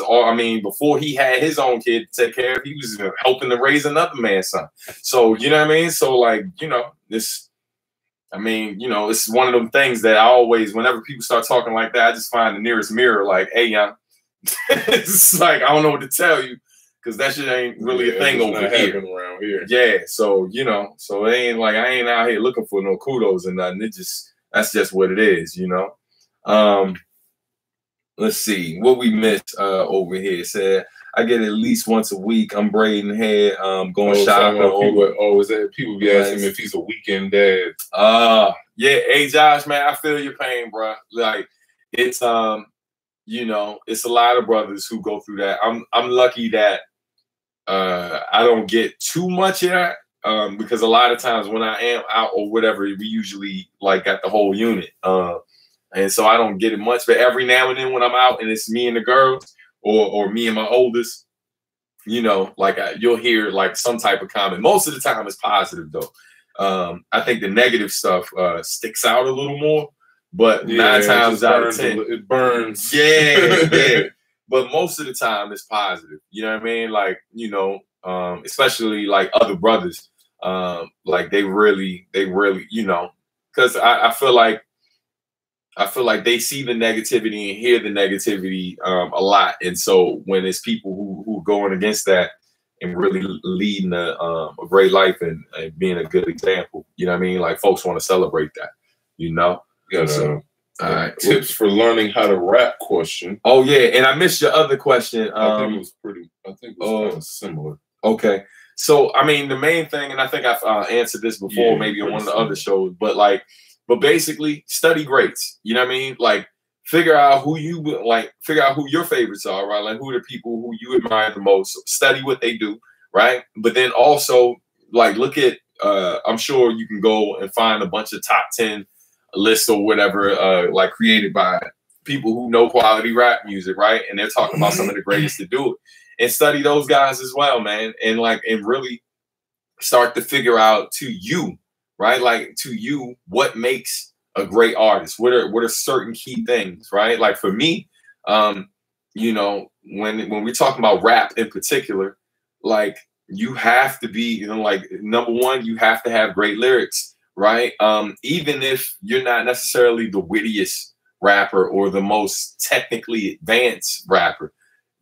before he had his own kid to take care of, he was helping to raise another man's son. So you know what I mean? So like, you know, it's one of them things that I always, whenever people start talking like that, I just find the nearest mirror, like, hey, young, it's like I don't know what to tell you, because that shit ain't really a thing over here. Around here. Yeah, so you know, so it ain't like I ain't out here looking for no kudos and nothing. That's just what it is, you know. Let's see what we missed over here. It said I get at least once a week. I'm braiding hair, going shopping. Is that people be asking me if he's a weekend dad? Yeah. Hey, Josh, man, I feel your pain, bro. Like it's you know, it's a lot of brothers who go through that. I'm lucky that I don't get too much of that because a lot of times when I am out or whatever, we usually like got the whole unit. And so I don't get it much, but every now and then when I'm out and it's me and the girls or me and my oldest, you know, like you'll hear like some type of comment. Most of the time it's positive though. I think the negative stuff sticks out a little more, but 9 times out of 10, it burns. Yeah. But most of the time it's positive. You know what I mean? Like, you know, especially like other brothers, like they really, you know, because I feel like they see the negativity and hear the negativity a lot. And so when it's people who are going against that and really leading a great life and being a good example, you know what I mean? Like folks want to celebrate that, you know? Yeah. So, all right. Tips for learning how to rap question. Oh yeah, and I missed your other question. I think it was kind of similar. Okay. So I mean the main thing, and I think I've answered this before, maybe on one of the other shows, but basically study greats. You know what I mean? Like figure out who your favorites are, right? Like who are the people who you admire the most. Study what they do, right? But then also like look at I'm sure you can go and find a bunch of top 10 lists or whatever, like created by people who know quality rap music, right? And they're talking about some of the greatest to do it. And study those guys as well, man. And really start to figure out to you, right? Like to you, what makes a great artist? What are certain key things, right? Like for me, you know, when we're talking about rap in particular, like you have to be, you know, like number one, you have to have great lyrics, right? Even if you're not necessarily the wittiest rapper or the most technically advanced rapper,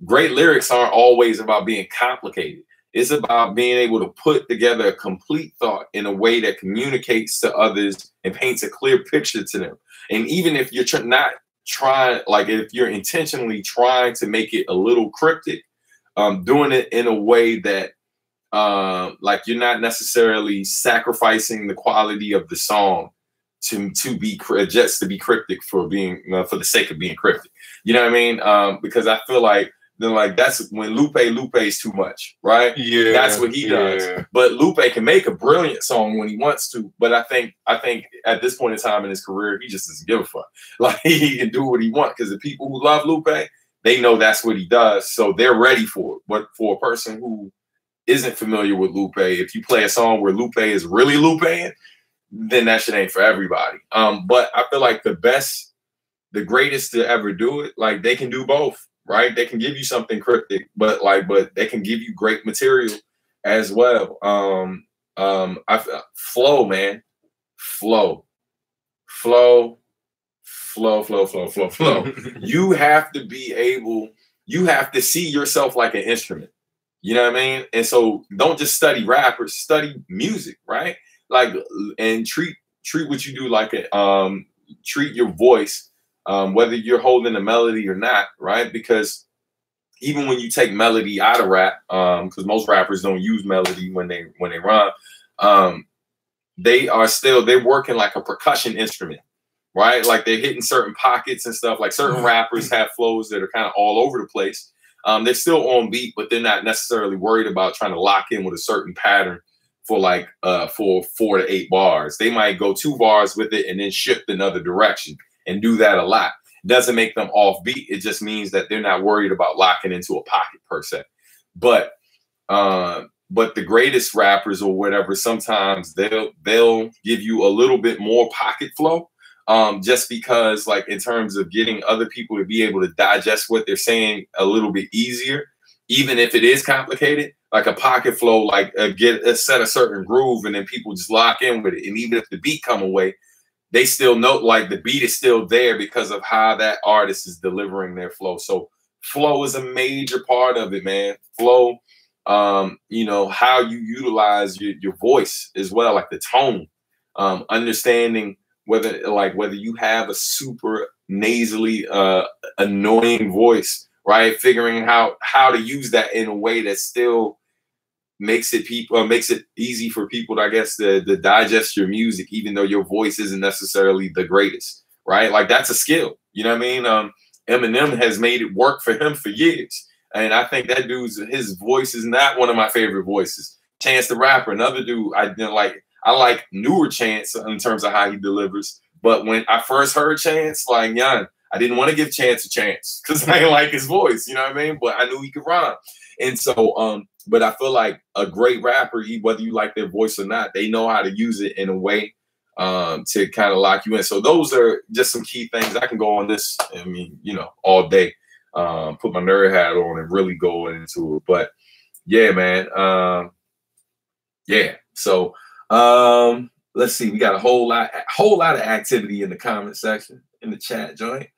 great lyrics aren't always about being complicated. It's about being able to put together a complete thought in a way that communicates to others and paints a clear picture to them. And even if you're not trying, like if you're intentionally trying to make it a little cryptic, doing it in a way that like you're not necessarily sacrificing the quality of the song to be just to be cryptic for being for the sake of being cryptic. You know what I mean? Because I feel like then like that's when Lupe's too much, right? Yeah, that's what he does. But Lupe can make a brilliant song when he wants to. But I think at this point in time in his career, he just doesn't give a fuck. Like he can do what he wants because the people who love Lupe, they know that's what he does, so they're ready for it. But for a person who isn't familiar with Lupe, if you play a song where Lupe is really Lupeing, then that shit ain't for everybody. But I feel like the greatest to ever do it, like they can do both. Right, they can give you something cryptic, but they can give you great material as well. Flow, man, flow. You have to be able. You have to see yourself like an instrument. You know what I mean? And so don't just study rappers, study music, right? Like and treat what you do like a treat your voice. Whether you're holding a melody or not, right? Because even when you take melody out of rap, because most rappers don't use melody when they rhyme, they're working like a percussion instrument, right? Like they're hitting certain pockets and stuff. Like certain rappers have flows that are kind of all over the place. They're still on beat, but they're not necessarily worried about trying to lock in with a certain pattern for like for 4 to 8 bars. They might go 2 bars with it and then shift another direction. And do that a lot. Doesn't make them offbeat. It just means that they're not worried about locking into a pocket per se. But the greatest rappers or whatever, sometimes they'll give you a little bit more pocket flow, just because like in terms of getting other people to be able to digest what they're saying a little bit easier, even if it is complicated. Like a pocket flow, like set a certain groove, and then people just lock in with it. And even if the beat come away, they still know like the beat is still there because of how that artist is delivering their flow. So flow is a major part of it, man. Flow, you know, how you utilize your voice as well, like the tone, understanding whether you have a super nasally, annoying voice, right? Figuring out how to use that in a way that still makes it easy for people to, I guess, to digest your music, even though your voice isn't necessarily the greatest, right? Like that's a skill. You know what I mean? Eminem has made it work for him for years. And I think that his voice is not one of my favorite voices. Chance the Rapper, another dude I like newer Chance in terms of how he delivers. But when I first heard Chance, like young, I didn't want to give Chance a chance because I didn't like his voice, you know what I mean? But I knew he could rhyme. And so, but I feel like a great rapper, whether you like their voice or not, they know how to use it in a way to kind of lock you in. So those are just some key things. I can go on this, I mean, you know, all day, put my nerd hat on and really go into it. But yeah, man. Yeah. So let's see. We got a whole lot of activity in the comment section, in the chat joint.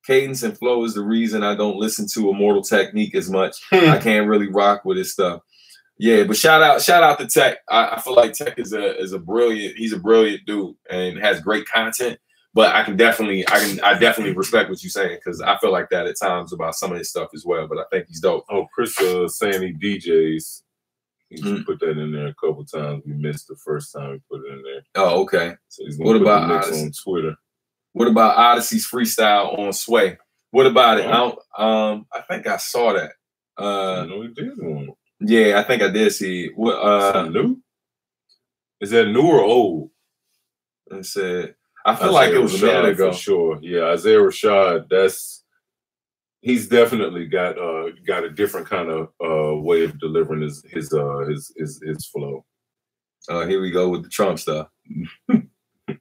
Cadence and flow is the reason I don't listen to Immortal Technique as much. I can't really rock with his stuff. Yeah, but shout out to Tech. I feel like Tech is a brilliant dude and has great content. But I definitely respect what you're saying, because I feel like that at times about some of his stuff as well. But I think he's dope. Oh, Chris saying he DJs. He put that in there a couple times. We missed the first time he put it in there. Oh, okay. So he's gonna put the mix on Twitter. What about Odyssey's freestyle on Sway? What about it? I think I saw that. No, he did one. Yeah, I think I did see it. What new? Is that new or old? I said I feel like it was a minute ago. For sure. Yeah, Isaiah Rashad, he's definitely got a different kind of way of delivering his flow. Here we go with the Trump stuff.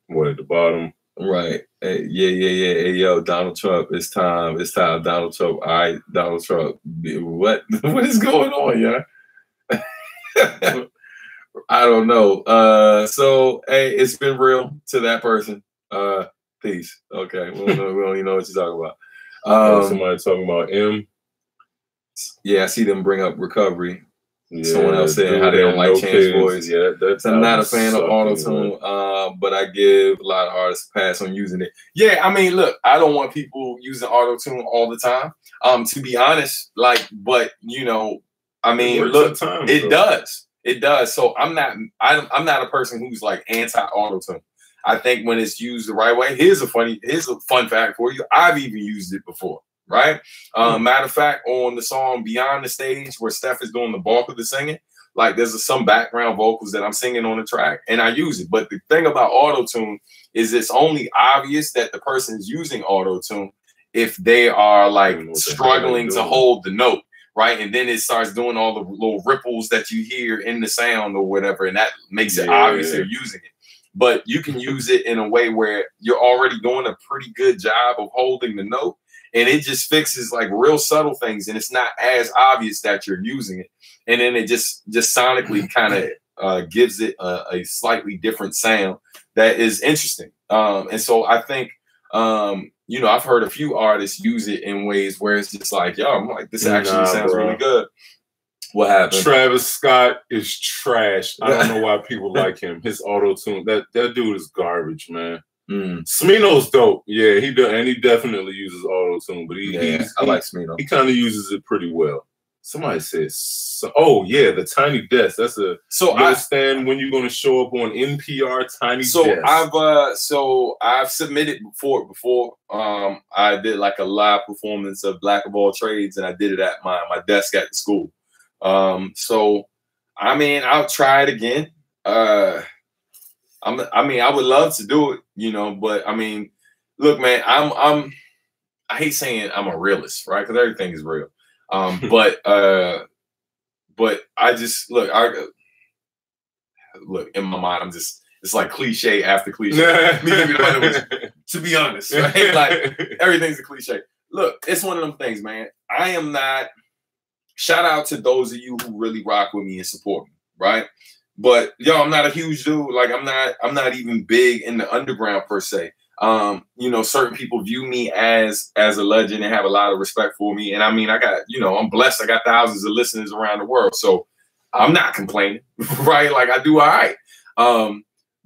What, at the bottom? Right. Hey, yeah. Hey, yo, Donald Trump. It's time. Donald Trump. All right, Donald Trump. What is going on, yeah? I don't know. So hey, it's been real to that person. Peace. Okay. We don't even know what you're talking about. Somebody talking about M. Yeah, I see them bring up recovery. Yeah, someone else saying how they don't like Change Voice. Yeah, I'm not a fan of auto-tune, but I give a lot of artists a pass on using it. Yeah, I mean, look, I don't want people using auto-tune all the time. To be honest, like, but you know, I mean, look, it does. So I'm not a person who's like anti-auto-tune. I think when it's used the right way, here's a fun fact for you. I've even used it before. Right. Matter of fact, on the song Beyond the Stage, where Steph is doing the bulk of the singing, like there's some background vocals that I'm singing on the track and I use it. But the thing about auto-tune is it's only obvious that the person is using auto-tune if they are like struggling to hold the note. Right. And then it starts doing all the little ripples that you hear in the sound or whatever. And that makes it obvious they're using it. But you can use it in a way where you're already doing a pretty good job of holding the note. And it just fixes like real subtle things, and it's not as obvious that you're using it. And then it just sonically kind of gives it a slightly different sound that is interesting. And so I think, you know, I've heard a few artists use it in ways where it's just like, yo, I'm like, this actually sounds really good. What happened? Travis Scott is trash. I don't know why people like him. His auto-tune, that dude is garbage, man. Smino's dope. Yeah, he definitely uses auto-tune, but I like Smino. He kind of uses it pretty well. Somebody says, oh yeah, the Tiny Desk. That's a you understand when you're going to show up on NPR Tiny Desk. I've submitted before. I did like a live performance of Black of All Trades, and I did it at my desk at the school. So I mean, I'll try it again. I would love to do it, you know, but I mean, look, man, I hate saying I'm a realist, right? Because everything is real. But I just look in my mind, it's like cliche after cliche. To be honest, right? Like everything's a cliche. Look, it's one of them things, man. I am not. Shout out to those of you who really rock with me and support me, right? But yo, I'm not a huge dude. Like I'm not even big in the underground per se. You know, certain people view me as a legend and have a lot of respect for me. And I mean, I got, you know, I'm blessed. I got thousands of listeners around the world. So I'm not complaining, right? Like I do all right.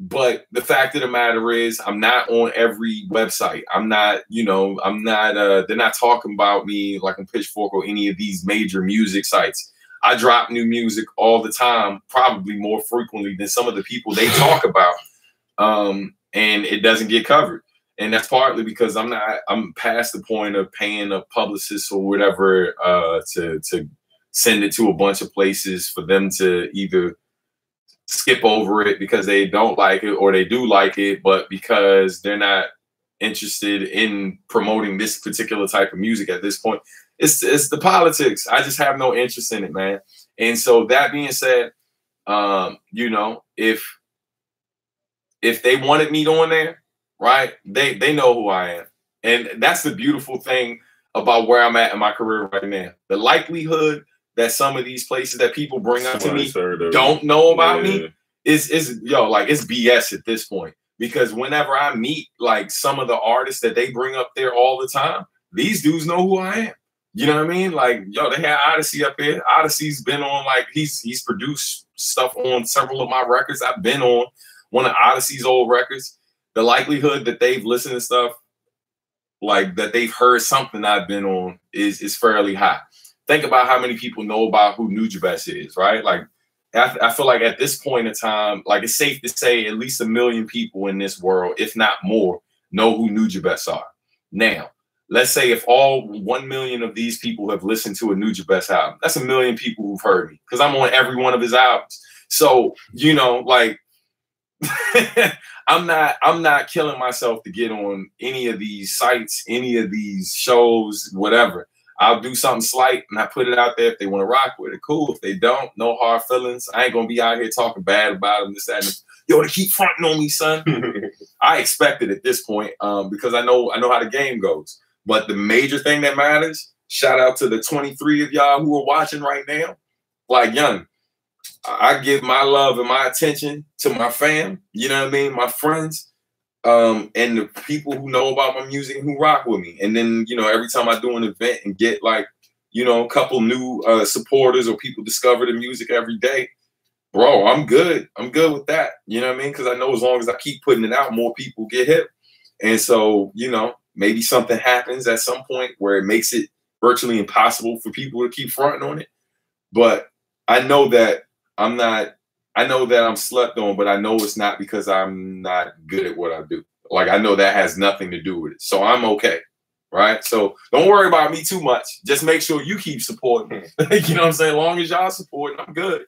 But the fact of the matter is I'm not on every website. I'm not, they're not talking about me like on Pitchfork or any of these major music sites. I drop new music all the time, probably more frequently than some of the people they talk about. And it doesn't get covered. And that's partly because I'm past the point of paying a publicist or whatever to send it to a bunch of places for them to either skip over it because they don't like it or they do like it, but because they're not interested in promoting this particular type of music at this point. It's the politics. I just have no interest in it, man. And so that being said, you know, if they wanted me on there, right, they know who I am. And that's the beautiful thing about where I'm at in my career right now. The likelihood that some of these places that people bring up to me don't know about me is like it's BS at this point. Because whenever I meet like some of the artists that they bring up there all the time, these dudes know who I am. You know what I mean? Like, yo, they had Odyssey up here. Odyssey's been on, like, he's produced stuff on several of my records. I've been on one of Odyssey's old records. The likelihood that they've listened to stuff, like that they've heard something I've been on is fairly high. Think about how many people know about who Nujabes is, right? Like, I feel like at this point in time, like it's safe to say at least 1 million people in this world, if not more, know who Nujabes are. Now, let's say if all 1 million of these people have listened to a Nujabes album, that's 1 million people who've heard me because I'm on every one of his albums. So, you know, like I'm not killing myself to get on any of these sites, any of these shows, whatever. I'll do something slight and I put it out there. If they want to rock with it, cool. If they don't, no hard feelings. I ain't gonna be out here talking bad about them, this, that, and yo, they keep fronting on me, son. I expect it at this point, because I know how the game goes. But the major thing that matters, shout out to the 23 of y'all who are watching right now. Like, young, I give my love and my attention to my fam, you know what I mean, my friends, and the people who know about my music and who rock with me. And then, you know, every time I do an event and get like, you know, a couple new supporters or people discover the music every day, bro, I'm good. I'm good with that. You know what I mean? Because I know as long as I keep putting it out, more people get hip. And so, you know, maybe something happens at some point where it makes it virtually impossible for people to keep fronting on it. But I know that I'm slept on, but I know it's not because I'm not good at what I do. Like, I know that has nothing to do with it. So I'm okay. Right. So don't worry about me too much. Just make sure you keep supporting. You know what I'm saying? As long as y'all supporting, I'm good.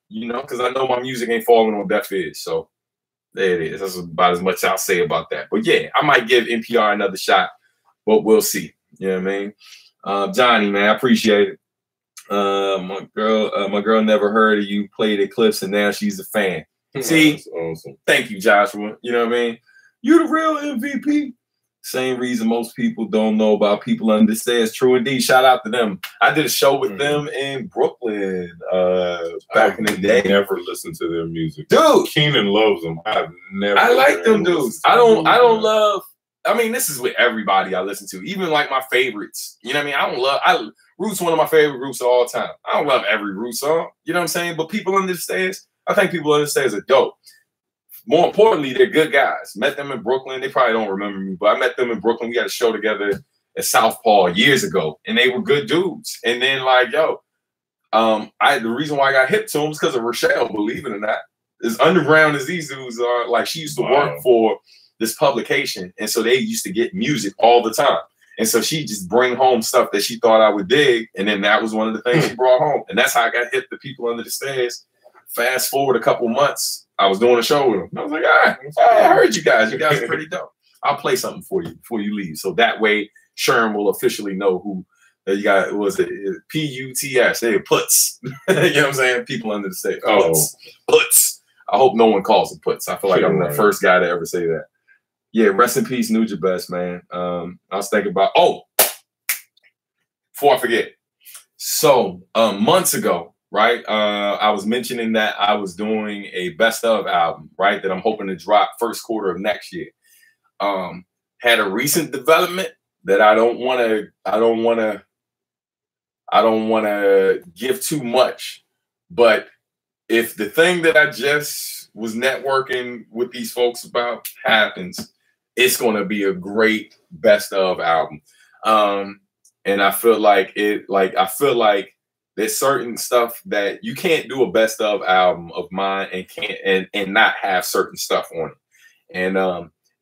You know, because I know my music ain't falling on deaf ears. So there it is. That's about as much I'll say about that. But yeah, I might give NPR another shot, but we'll see. You know what I mean? Johnny, man, I appreciate it. My girl never heard of you, played at Clips, and now she's a fan. See, that's awesome. Thank you, Joshua. You know what I mean? You the real MVP. Same reason most people don't know about People Under the Stairs. True indeed. Shout out to them. I did a show with them in Brooklyn back in the day. Never listened to their music. Dude. Keenan loves them. I like them dudes. I don't love, I mean, this is with everybody I listen to. Even like my favorites. You know what I mean? Roots, one of my favorite groups of all time. I don't love every Roots song. You know what I'm saying? But People Under the Stairs, I think People Under the Stairs are dope. More importantly, they're good guys. Met them in Brooklyn. They probably don't remember me, but I met them in Brooklyn. We had a show together at Southpaw years ago, and they were good dudes. And then, like, yo, the reason why I got hip to them is because of Rochelle, believe it or not. As underground as these dudes are, like, she used to work for this publication, and so they used to get music all the time. And so she just bring home stuff that she thought I would dig, and then that was one of the things she brought home. And that's how I got hip to People Under the Stairs. Fast forward a couple months, I was doing a show with them. I was like, all right, I heard you guys. You guys are pretty dope. I'll play something for you before you leave. So that way, Sherm will officially know who you got. Was it P-U-T-S? They puts. You know what I'm saying? People Under the Stairs. Puts. I hope no one calls them puts. I feel like I'm the first guy to ever say that. Yeah, rest in peace, Nugent Best, man. I was thinking about, before I forget. So months ago, right, I was mentioning that I was doing a best of album, right, that I'm hoping to drop first quarter of next year. Had a recent development that I don't want to give too much, but if the thing that I just was networking with these folks about happens, it's going to be a great best of album. And I feel like there's certain stuff that you can't do a best of album of mine and not have certain stuff on it.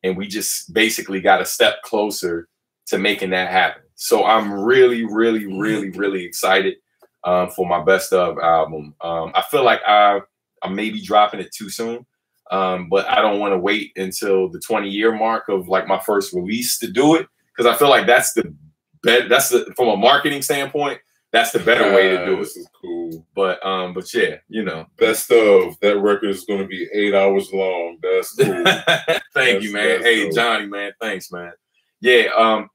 And we just basically got a step closer to making that happen. So I'm really, really, really, really excited for my best of album. I feel like I may be dropping it too soon. But I don't want to wait until the 20-year mark of like my first release to do it, because I feel like that's from a marketing standpoint, that's the better way to do it. This is cool. But yeah, you know, best of that record is going to be 8 hours long. That's cool. Thank you, man. Hey, dope. Johnny, man, thanks, man. Yeah.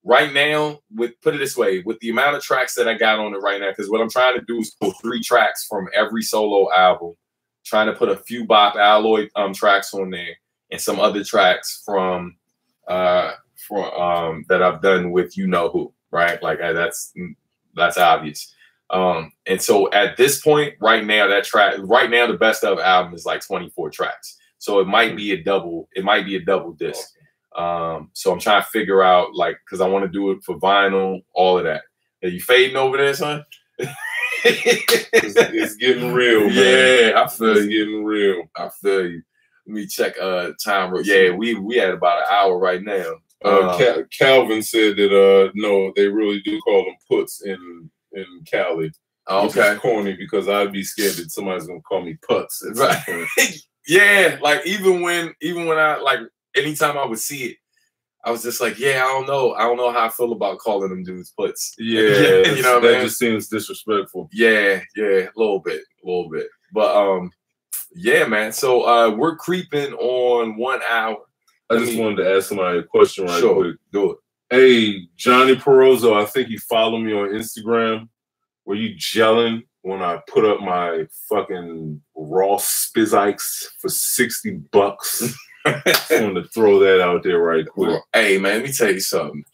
Right now, put it this way, with the amount of tracks that I got on it right now, because what I'm trying to do is pull 3 tracks from every solo album. Trying to put a few Bop Alloy tracks on there and some other tracks from that I've done with you know who, right? Like that's obvious. And so at this point, right now, the best of album is like 24 tracks. So it might be a double. It might be a double disc. So I'm trying to figure out, like, because I want to do it for vinyl, all of that. Are you fading over there, son? It's getting real, man. Yeah, I feel it's getting real. I feel you. Let me check time. Yeah, we had about an hour right now. Calvin said that no, they really do call them puts in Cali. Okay. Which is corny because I'd be scared that somebody's gonna call me putts at some point. Yeah, like even when I like anytime I would see it, I was just like, yeah, I don't know how I feel about calling them dudes puts. Yeah, you know what that I mean? just seems disrespectful. Yeah, a little bit. But yeah, man. So we're creeping on 1 hour. I just wanted to ask somebody a question right quick. Do it. Hey, Johnny Perozzo, I think you follow me on Instagram. Were you gelling when I put up my fucking raw Spizikes for $60? Just wanted to throw that out there right quick. Hey, man, let me tell you something.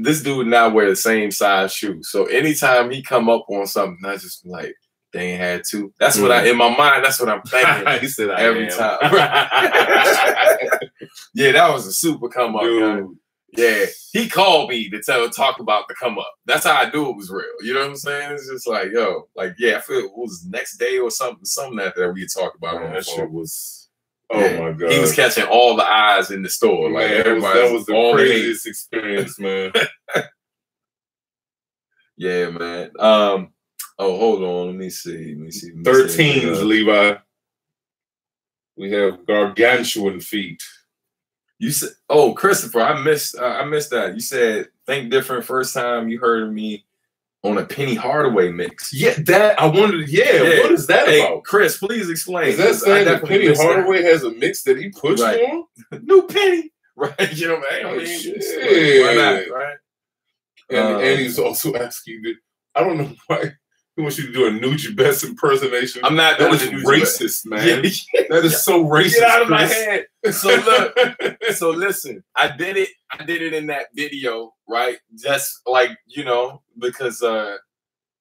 This dude now wear the same size shoes. So anytime he come up on something, I just be like, they ain't had two. That's what in my mind, that's what I'm thinking. He said every time. Yeah, that was a super come up, dude. Yeah, he called me to talk about the come up. That's how I knew it was real. You know what I'm saying? It's just like, yo, like, yeah, I feel it was next day or something that we talked about. Man, on that phone. shit was, oh my God. He was catching all the eyes in the store. Like, man, that was the craziest experience, man. Yeah, man. Oh, hold on. Let me see. 13s, Levi. We have gargantuan feet. You said, oh, Christopher, I missed that. You said, think different first time you heard me on a Penny Hardaway mix. Yeah, that I wondered. Yeah, what is that about? Chris, please explain. Is that saying that Penny Hardaway has a mix that he pushed on? New Penny, right? You know what I mean? Shit. Why not, right? And he's also asking that. I don't know why. He wants you to do a Nugent Best impersonation. I'm not doing it. That is racist, man. Yeah. That is so racist. Get out of my head. So look. So listen. I did it in that video, right? Just like, you know, because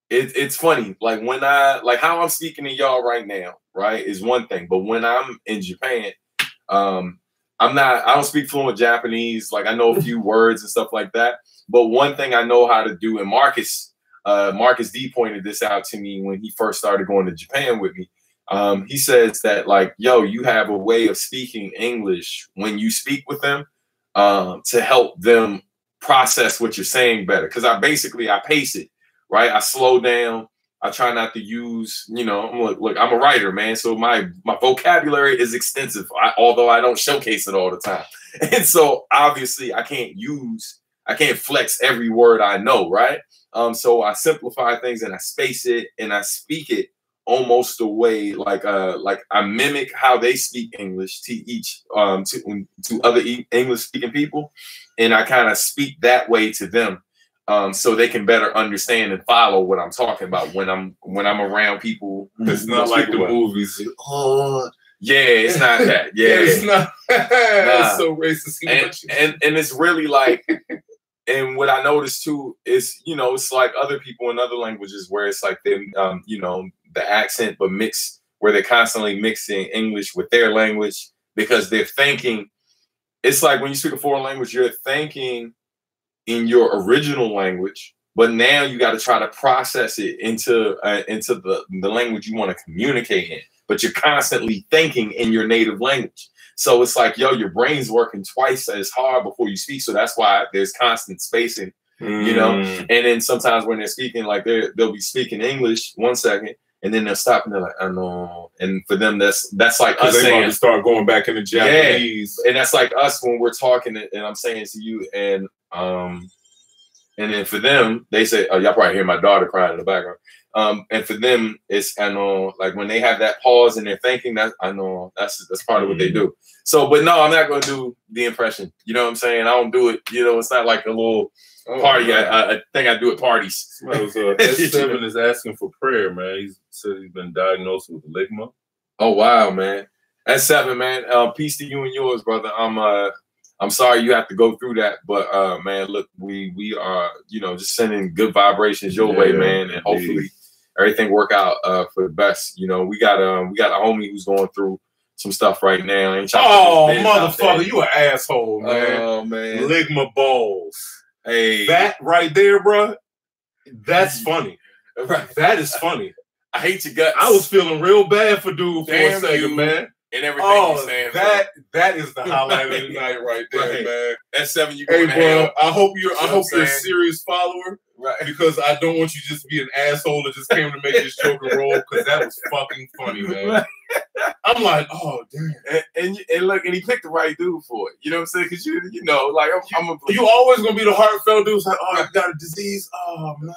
it's funny. Like when how I'm speaking to y'all right now, right, is one thing. But when I'm in Japan, I don't speak fluent Japanese. Like I know a few words and stuff like that. But one thing I know how to do, and Marcus D pointed this out to me when he first started going to Japan with me. He says that, like, yo, you have a way of speaking English when you speak with them to help them process what you're saying better. Because I pace it, right? I slow down. I try not to use, you know, look, I'm a writer, man. So my vocabulary is extensive, although I don't showcase it all the time. And so obviously I can't flex every word I know, right? So I simplify things and I space it and I speak it almost the way like I mimic how they speak English to other English speaking people, and I kind of speak that way to them, so they can better understand and follow what I'm talking about when I'm around people. It's not like the movies. Oh, yeah, it's not that. Yeah, it's not. It's so racist. And it's really like. And what I noticed too is, you know, it's like other people in other languages where it's like they, you know, the accent, but where they're constantly mixing English with their language because they're thinking. It's like when you speak a foreign language, you're thinking in your original language, but now you got to try to process it into the language you want to communicate in. But you're constantly thinking in your native language. So it's like, yo, your brain's working twice as hard before you speak. So that's why there's constant spacing, you know? And then sometimes when they're speaking, like they'll be speaking English 1 second, and then they'll stop and they're like, I know. And for them, that's like us saying, to start going back into Japanese. Yeah. And that's like us when we're talking and I'm saying to you, and then for them, they say, oh, y'all probably hear my daughter crying in the background. And for them, it's, I know, like when they have that pause and they're thinking, that I know that's part of what they do. So, but no, I'm not going to do the impression. You know what I'm saying? I don't do it. You know, it's not like a little party. I think I do at parties. S7 is asking for prayer, man. He said he's been diagnosed with ligma. Oh, wow, man. S7, man. Peace to you and yours, brother. I'm sorry you have to go through that, but man, look, we are, you know, just sending good vibrations your way, man, and hopefully everything work out for the best. You know, we got a homie who's going through some stuff right now. Oh, motherfucker, you an asshole, man. Oh, man. Ligma balls. Hey. That right there, bro, that's funny. Right. That is funny. I hate your guts. I was feeling real bad for dude for a second, man. And everything you're saying, that is the highlight of the night right there, man. S7, you hey, bro. I hope you're a serious follower, right? Because I don't want you just to be an asshole that just came to make this joke and roll. Because that was fucking funny, man. I'm like, oh damn. And look, and he picked the right dude for it. You know what I'm saying? Because you know, like you always gonna be the heartfelt dude. Like, oh, I got a disease. Oh man.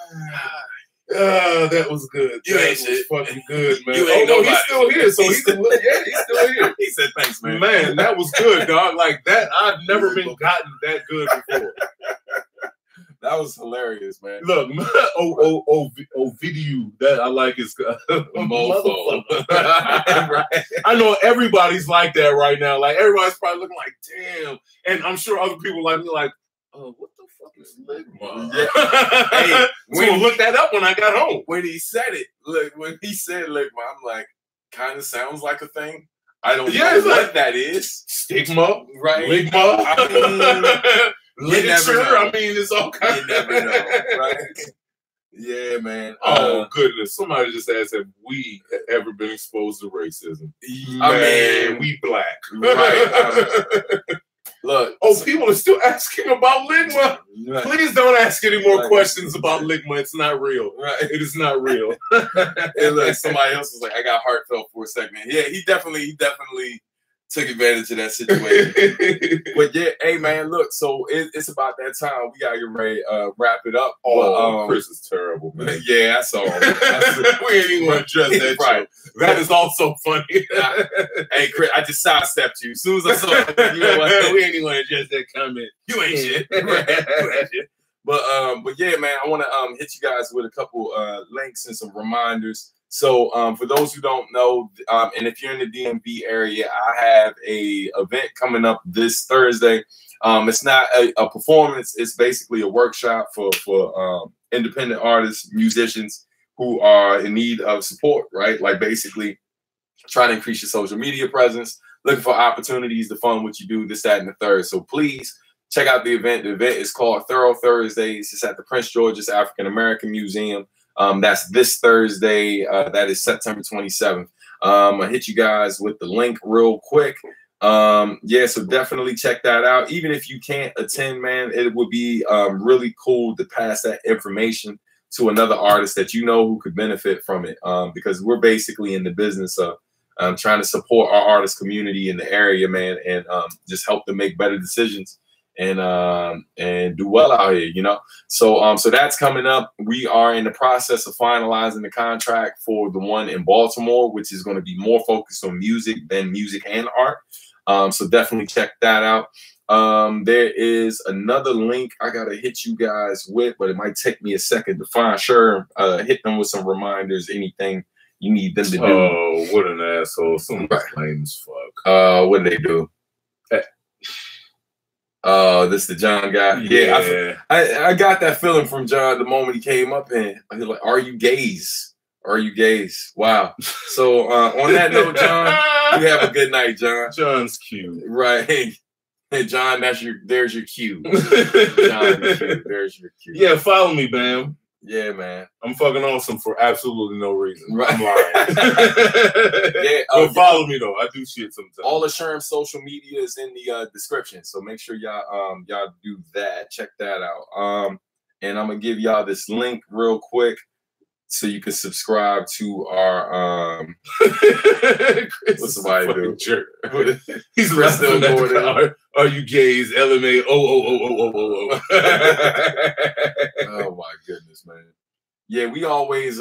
That was good. You ain't shit. Fucking good, man. You ain't no, he's still here. So he's still here. He said, thanks, man. Man, that was good, dog. Like that, I've never been gotten that good before. That was hilarious, man. Look, video that I like is mofo. Right. I know everybody's like that right now. Like everybody's probably looking like, damn. And I'm sure other people like me, like, what the fuck is ligma? Yeah. Hey, so look that up when I got home. When he said it, look, when he said ligma, I'm like, kind of sounds like a thing. I don't know what that is. Stigma, right? Ligma. I mean, literature. I mean, it's all kinds. You never know, right? Yeah, man. Oh goodness! Somebody just asked if we ever been exposed to racism. I mean, we black, right? Look. People are still asking about ligma. Right. Please don't ask any more questions about ligma. It's not real. Right? It is not real. And look, somebody else was like, "I got heartfelt for a second." Yeah, he definitely took advantage of that situation. But yeah, hey man, look, so it's about that time. We gotta get ready wrap it up. Oh, Chris is terrible, man. Yeah, I saw him. We ain't even want to address that. Right. That is also funny. Hey, Chris, I just sidestepped you. As soon as I saw it, you know what? We ain't even want to address that comment. You ain't shit. You ain't shit. But yeah, man, I want to hit you guys with a couple links and some reminders. So for those who don't know, and if you're in the DMV area, I have a event coming up this Thursday. It's not a performance. It's basically a workshop for independent artists, musicians who are in need of support, right? Like basically trying to increase your social media presence, looking for opportunities to fund what you do, this, that, and the third. So please check out the event. The event is called Thorough Thursdays. It's at the Prince George's African American Museum. That's this Thursday. That is September 27th. I'll hit you guys with the link real quick. Yeah, so definitely check that out. Even if you can't attend, man, it would be really cool to pass that information to another artist that you know who could benefit from it. Because we're basically in the business of trying to support our artist community in the area, man, and just help them make better decisions and do well out here, you know. So so that's coming up. We are in the process of finalizing the contract for the one in Baltimore, which is going to be more focused on music than music and art. So definitely check that out. There is another link I gotta hit you guys with, but it might take me a second to find. Sure, hit them with some reminders, anything you need them to do. Oh, what an asshole! Somebody's lame as fuck. What did they do? Oh, this the John guy. Yeah, I got that feeling from John the moment he came up and he was like, "Are you gays? Are you gays?" Wow. So on that note, John, you have a good night, John. John's cute, right? Hey, John, there's your cue. John, there's your cue. Yeah, follow me, Bam. Yeah, man. I'm fucking awesome for absolutely no reason. Right. I'm lying. Yeah, but follow me though. I do shit sometimes. All of Sherm's social media is in the description, so make sure y'all do that. Check that out. And I'm gonna give y'all this link real quick so you can subscribe to our what's somebody do? Jerk. He's still going. Are you gays? LMA. Oh. Oh my goodness, man. Yeah, we always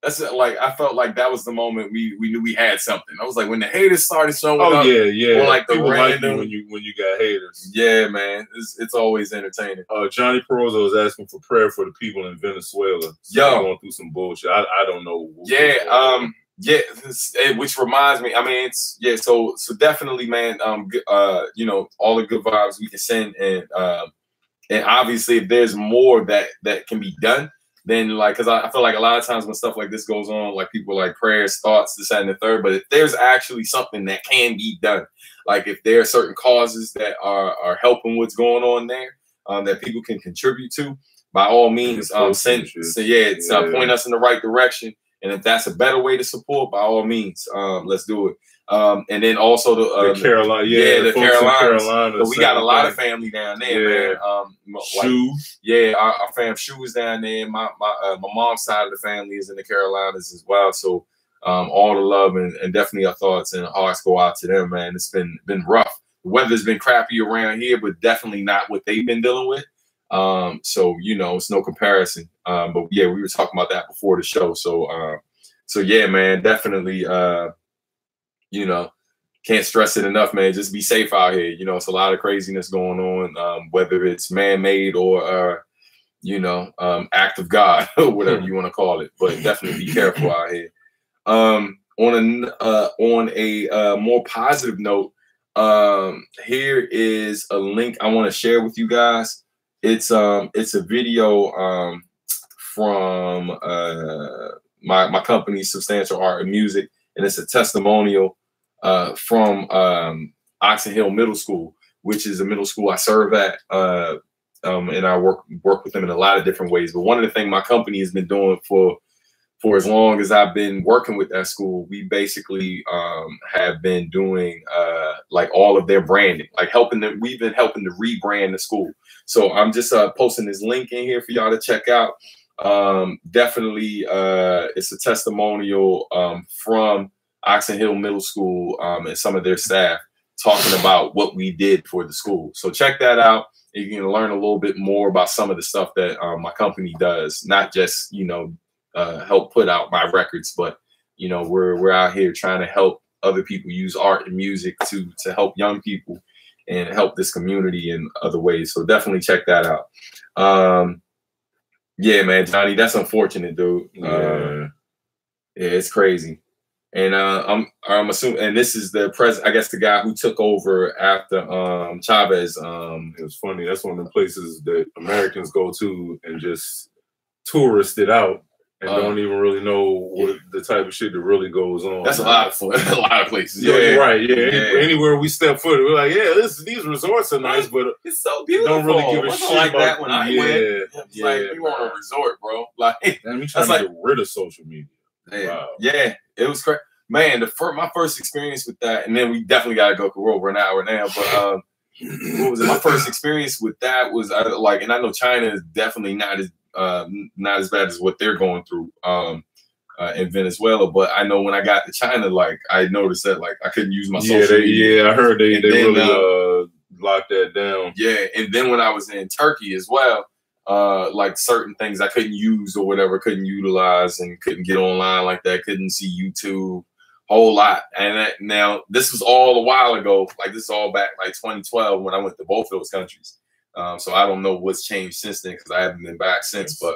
that's like I felt like that was the moment we knew we had something. I was like when the haters started showing up. Yeah. Or like the people random like you when you got haters. Yeah, man. It's always entertaining. Johnny Perozzo is asking for prayer for the people in Venezuela. So going through some bullshit. I don't know. Yeah, which reminds me, I mean, so definitely, man, you know, all the good vibes we can send, and obviously if there's more that can be done, then like, because I feel like a lot of times when stuff like this goes on, like people are like prayers, thoughts, this, that, and the third, but if there's actually something that can be done, like if there are certain causes that are helping what's going on there, that people can contribute to, by all means, point us in the right direction. And if that's a better way to support, by all means, let's do it. And then also the Carolina, the Carolinas. We got a lot of family down there, man. Shoes, our fam Shoes down there. My mom's side of the family is in the Carolinas as well. So all the love and definitely our thoughts and hearts go out to them, man. It's been rough. The weather's been crappy around here, but definitely not what they've been dealing with. So you know, it's no comparison. But yeah, we were talking about that before the show. So yeah, man, definitely. You know, can't stress it enough, man. Just be safe out here. You know, it's a lot of craziness going on, whether it's man-made or you know, act of God or whatever you want to call it. But definitely be careful out here. On a more positive note, here is a link I want to share with you guys. It's a video from my company, Substantial Art and Music, and it's a testimonial from Oxon Hill Middle School, which is a middle school I serve at, and I work with them in a lot of different ways. But one of the things my company has been doing for as long as I've been working with that school, we basically have been doing like all of their branding, like helping them. We've been helping to rebrand the school. So I'm just posting this link in here for y'all to check out. Definitely, it's a testimonial from Oxon Hill Middle School and some of their staff talking about what we did for the school. So check that out. You can learn a little bit more about some of the stuff that my company does, not just, you know, help put out my records, but, you know, we're out here trying to help other people use art and music to help young people and help this community in other ways. So definitely check that out. Yeah, man, Johnny, that's unfortunate, dude. Yeah, it's crazy. And I'm assuming, and this is the president, I guess, the guy who took over after Chavez. It was funny. That's one of the places that Americans go to and just tourist it out and don't even really know what the type of shit that really goes on. That's a lot of places. Yeah, right. Yeah, anywhere we step foot, we're like, yeah, these resorts are nice, but it's so beautiful. Don't really give a shit like about that when I went. It's like we want a resort, bro. Like, man, we trying to get rid of social media. Wow. Yeah, it was crazy, man. My first experience with that, and then we definitely got to go over an hour now. But what was it? My first experience with that was like, and I know China is definitely not as bad as what they're going through in Venezuela. But I know when I got to China, like I noticed that like I couldn't use my social media. Yeah, I heard they really locked that down. Yeah, and then when I was in Turkey as well. Like certain things I couldn't use or whatever, couldn't utilize and couldn't get online like that, couldn't see YouTube, whole lot. And now this was all a while ago, like this is all back like 2012 when I went to both those countries. So I don't know what's changed since then because I haven't been back since, but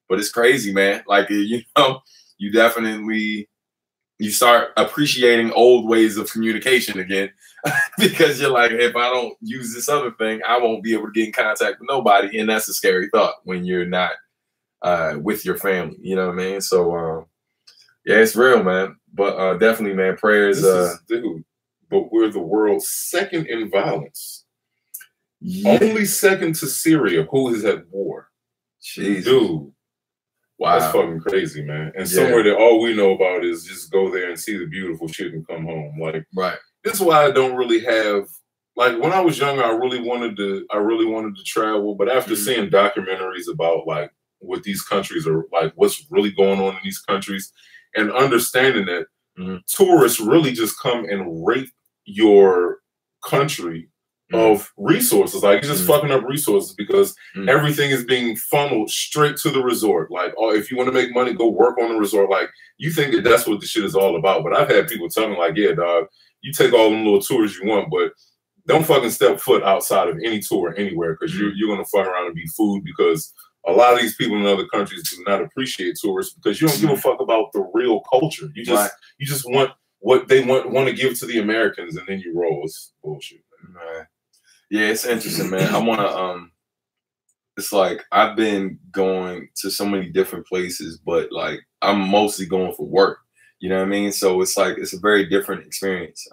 it's crazy, man. Like, you know, you definitely, you start appreciating old ways of communication again because you're like, if I don't use this other thing, I won't be able to get in contact with nobody. And that's a scary thought when you're not with your family, you know what I mean? So, yeah, it's real, man. But definitely, man, prayers. Dude, but we're the world's second in violence. Yeah. Only second to Syria, who is at war. Jeez. Dude. Wow. That's fucking crazy, man. And somewhere that all we know about is just go there and see the beautiful shit and come home. Like, right. This is why I don't really have, like, when I was younger, I really wanted to travel. But after seeing documentaries about like what these countries are like, what's really going on in these countries, and understanding that tourists really just come and rape your country of resources. Like, it's just fucking up resources because everything is being funneled straight to the resort. Like, oh, if you want to make money, go work on the resort. Like, you think that that's what the shit is all about. But I've had people tell me, like, yeah, dog, you take all them little tours you want, but don't fucking step foot outside of any tour anywhere because you're going to fuck around and be food, because a lot of these people in other countries do not appreciate tourists because you don't give a fuck about the real culture. You just want what they want to give to the Americans, and then you roll. It's bullshit, man. Right. Yeah, it's interesting, man. I want to, it's like I've been going to so many different places, but like I'm mostly going for work, you know what I mean? So it's like, it's a very different experience,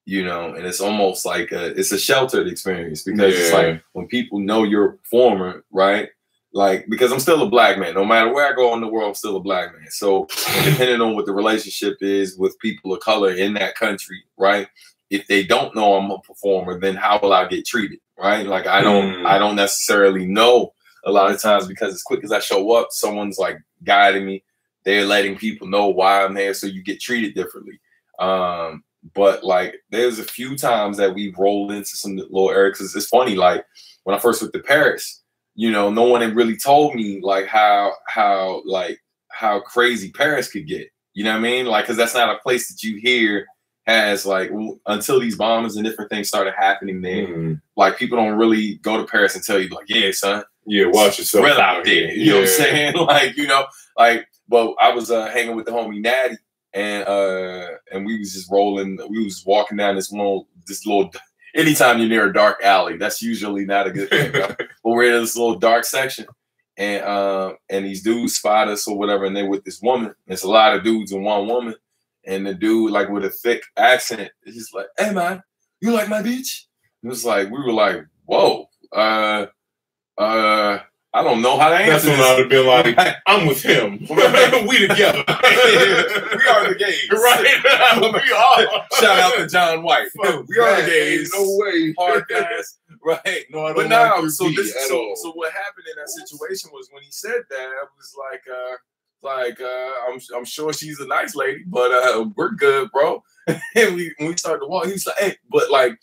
you know, and it's almost like it's a sheltered experience because it's like when people know you're a performer, right? Like, because I'm still a black man, no matter where I go in the world, I'm still a black man. So depending on what the relationship is with people of color in that country, right? If they don't know I'm a performer, then how will I get treated, right? Like I don't necessarily know a lot of times because as quick as I show up, someone's like guiding me they're letting people know why I'm there, so you get treated differently. But like, there's a few times that we've rolled into some little areas. Cause it's funny, like when I first went to Paris, you know, no one had really told me like how crazy Paris could get. You know what I mean? Like, cause that's not a place that you hear has like, until these bombings and different things started happening there. Like, people don't really go to Paris and tell you like, yeah, son, yeah, watch yourself. Real out there. You know what I'm saying? Like, you know, like, but I was hanging with the homie Natty. And we was just rolling. We was walking down this little. Anytime you're near a dark alley, that's usually not a good thing. Right? But we're in this little dark section, and these dudes spot us or whatever, and they're with this woman. It's a lot of dudes and one woman, and the dude like with a thick accent, he's like, "Hey man, you like my beach?" It was like we were like, "Whoa, I don't know how to answer. That's when I would have been like, I'm with him. We together. We are the gays. Right? We are. Shout out to John White. We are the gays. No way. Podcast. Right. No, I don't but like now, so what happened in that situation was when he said that, I was like, I'm sure she's a nice lady, but we're good, bro. And when we started to walk, he was like, hey, but like,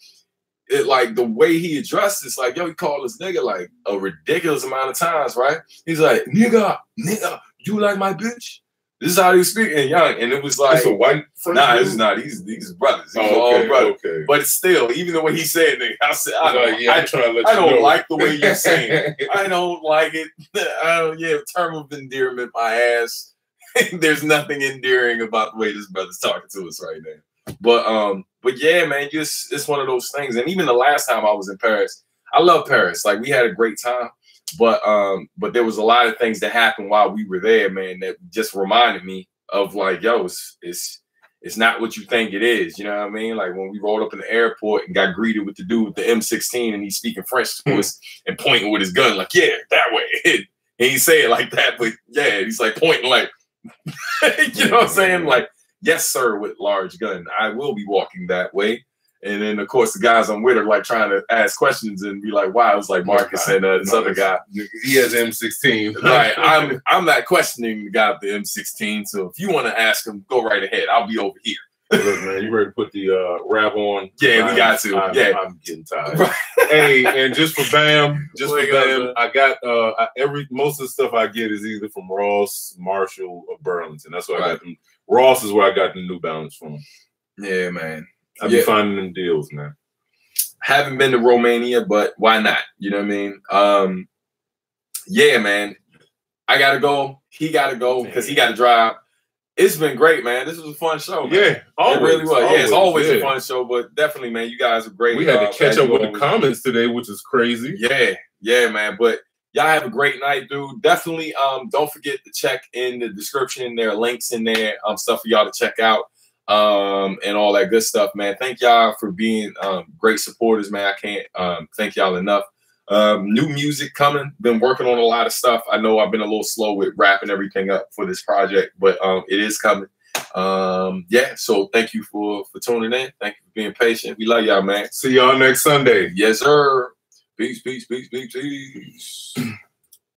the way he addressed this, like, yo, he called this nigga like a ridiculous amount of times, right? He's like, nigga, you like my bitch? This is how he was speaking, young, and it was like, it's a white French nah, it's not. These brothers, these all brothers. Okay. But it's still, even the way he said it, I said, I don't like the way you're saying. I don't like it. Term of endearment, my ass. There's nothing endearing about the way this brother's talking to us right now. But yeah, man, it's one of those things. And even the last time I was in Paris, I love Paris. Like, we had a great time, but there was a lot of things that happened while we were there, man, that just reminded me of like, yo, it's not what you think it is. You know what I mean? Like when we rolled up in the airport and got greeted with the dude with the M16 and he's speaking French to us and pointing with his gun, like, yeah, that way. And he say it like that, but yeah, he's like pointing like, you know what I'm saying? Like, yes, sir, with large gun. I will be walking that way. And then, of course, the guys I'm with are like trying to ask questions and be like, "Why?" I was like Marcus and this other guy. He has M16. Right. I'm not questioning the guy with the M16. So if you want to ask him, go right ahead. I'll be over here. Look, man, you ready to put the rap on? Yeah, we got to. I'm getting tired. Right. Hey, and just for Bam, I got most of the stuff I get is either from Ross, Marshall, or Burlington. That's where I got them. Ross is where I got the New Balance from. Yeah, man. I be finding them deals, man. Haven't been to Romania, but why not? You know what I mean? Yeah, man. I gotta go. He gotta go because he gotta drive. It's been great, man. This was a fun show, man. Yeah, always, it really was. Yeah, it's always a fun show, but definitely, man, you guys are great. We had to catch up with the comments today, which is crazy. Yeah, man. But y'all have a great night, dude. Definitely, don't forget to check in the description. There are links in there, stuff for y'all to check out, and all that good stuff, man. Thank y'all for being great supporters, man. I can't thank y'all enough. New music coming. Been working on a lot of stuff. I know I've been a little slow with wrapping everything up for this project, but it is coming. Yeah, so thank you for tuning in. Thank you for being patient. We love y'all, man. See y'all next Sunday. Yes, sir. Peace, peace, peace, peace, peace.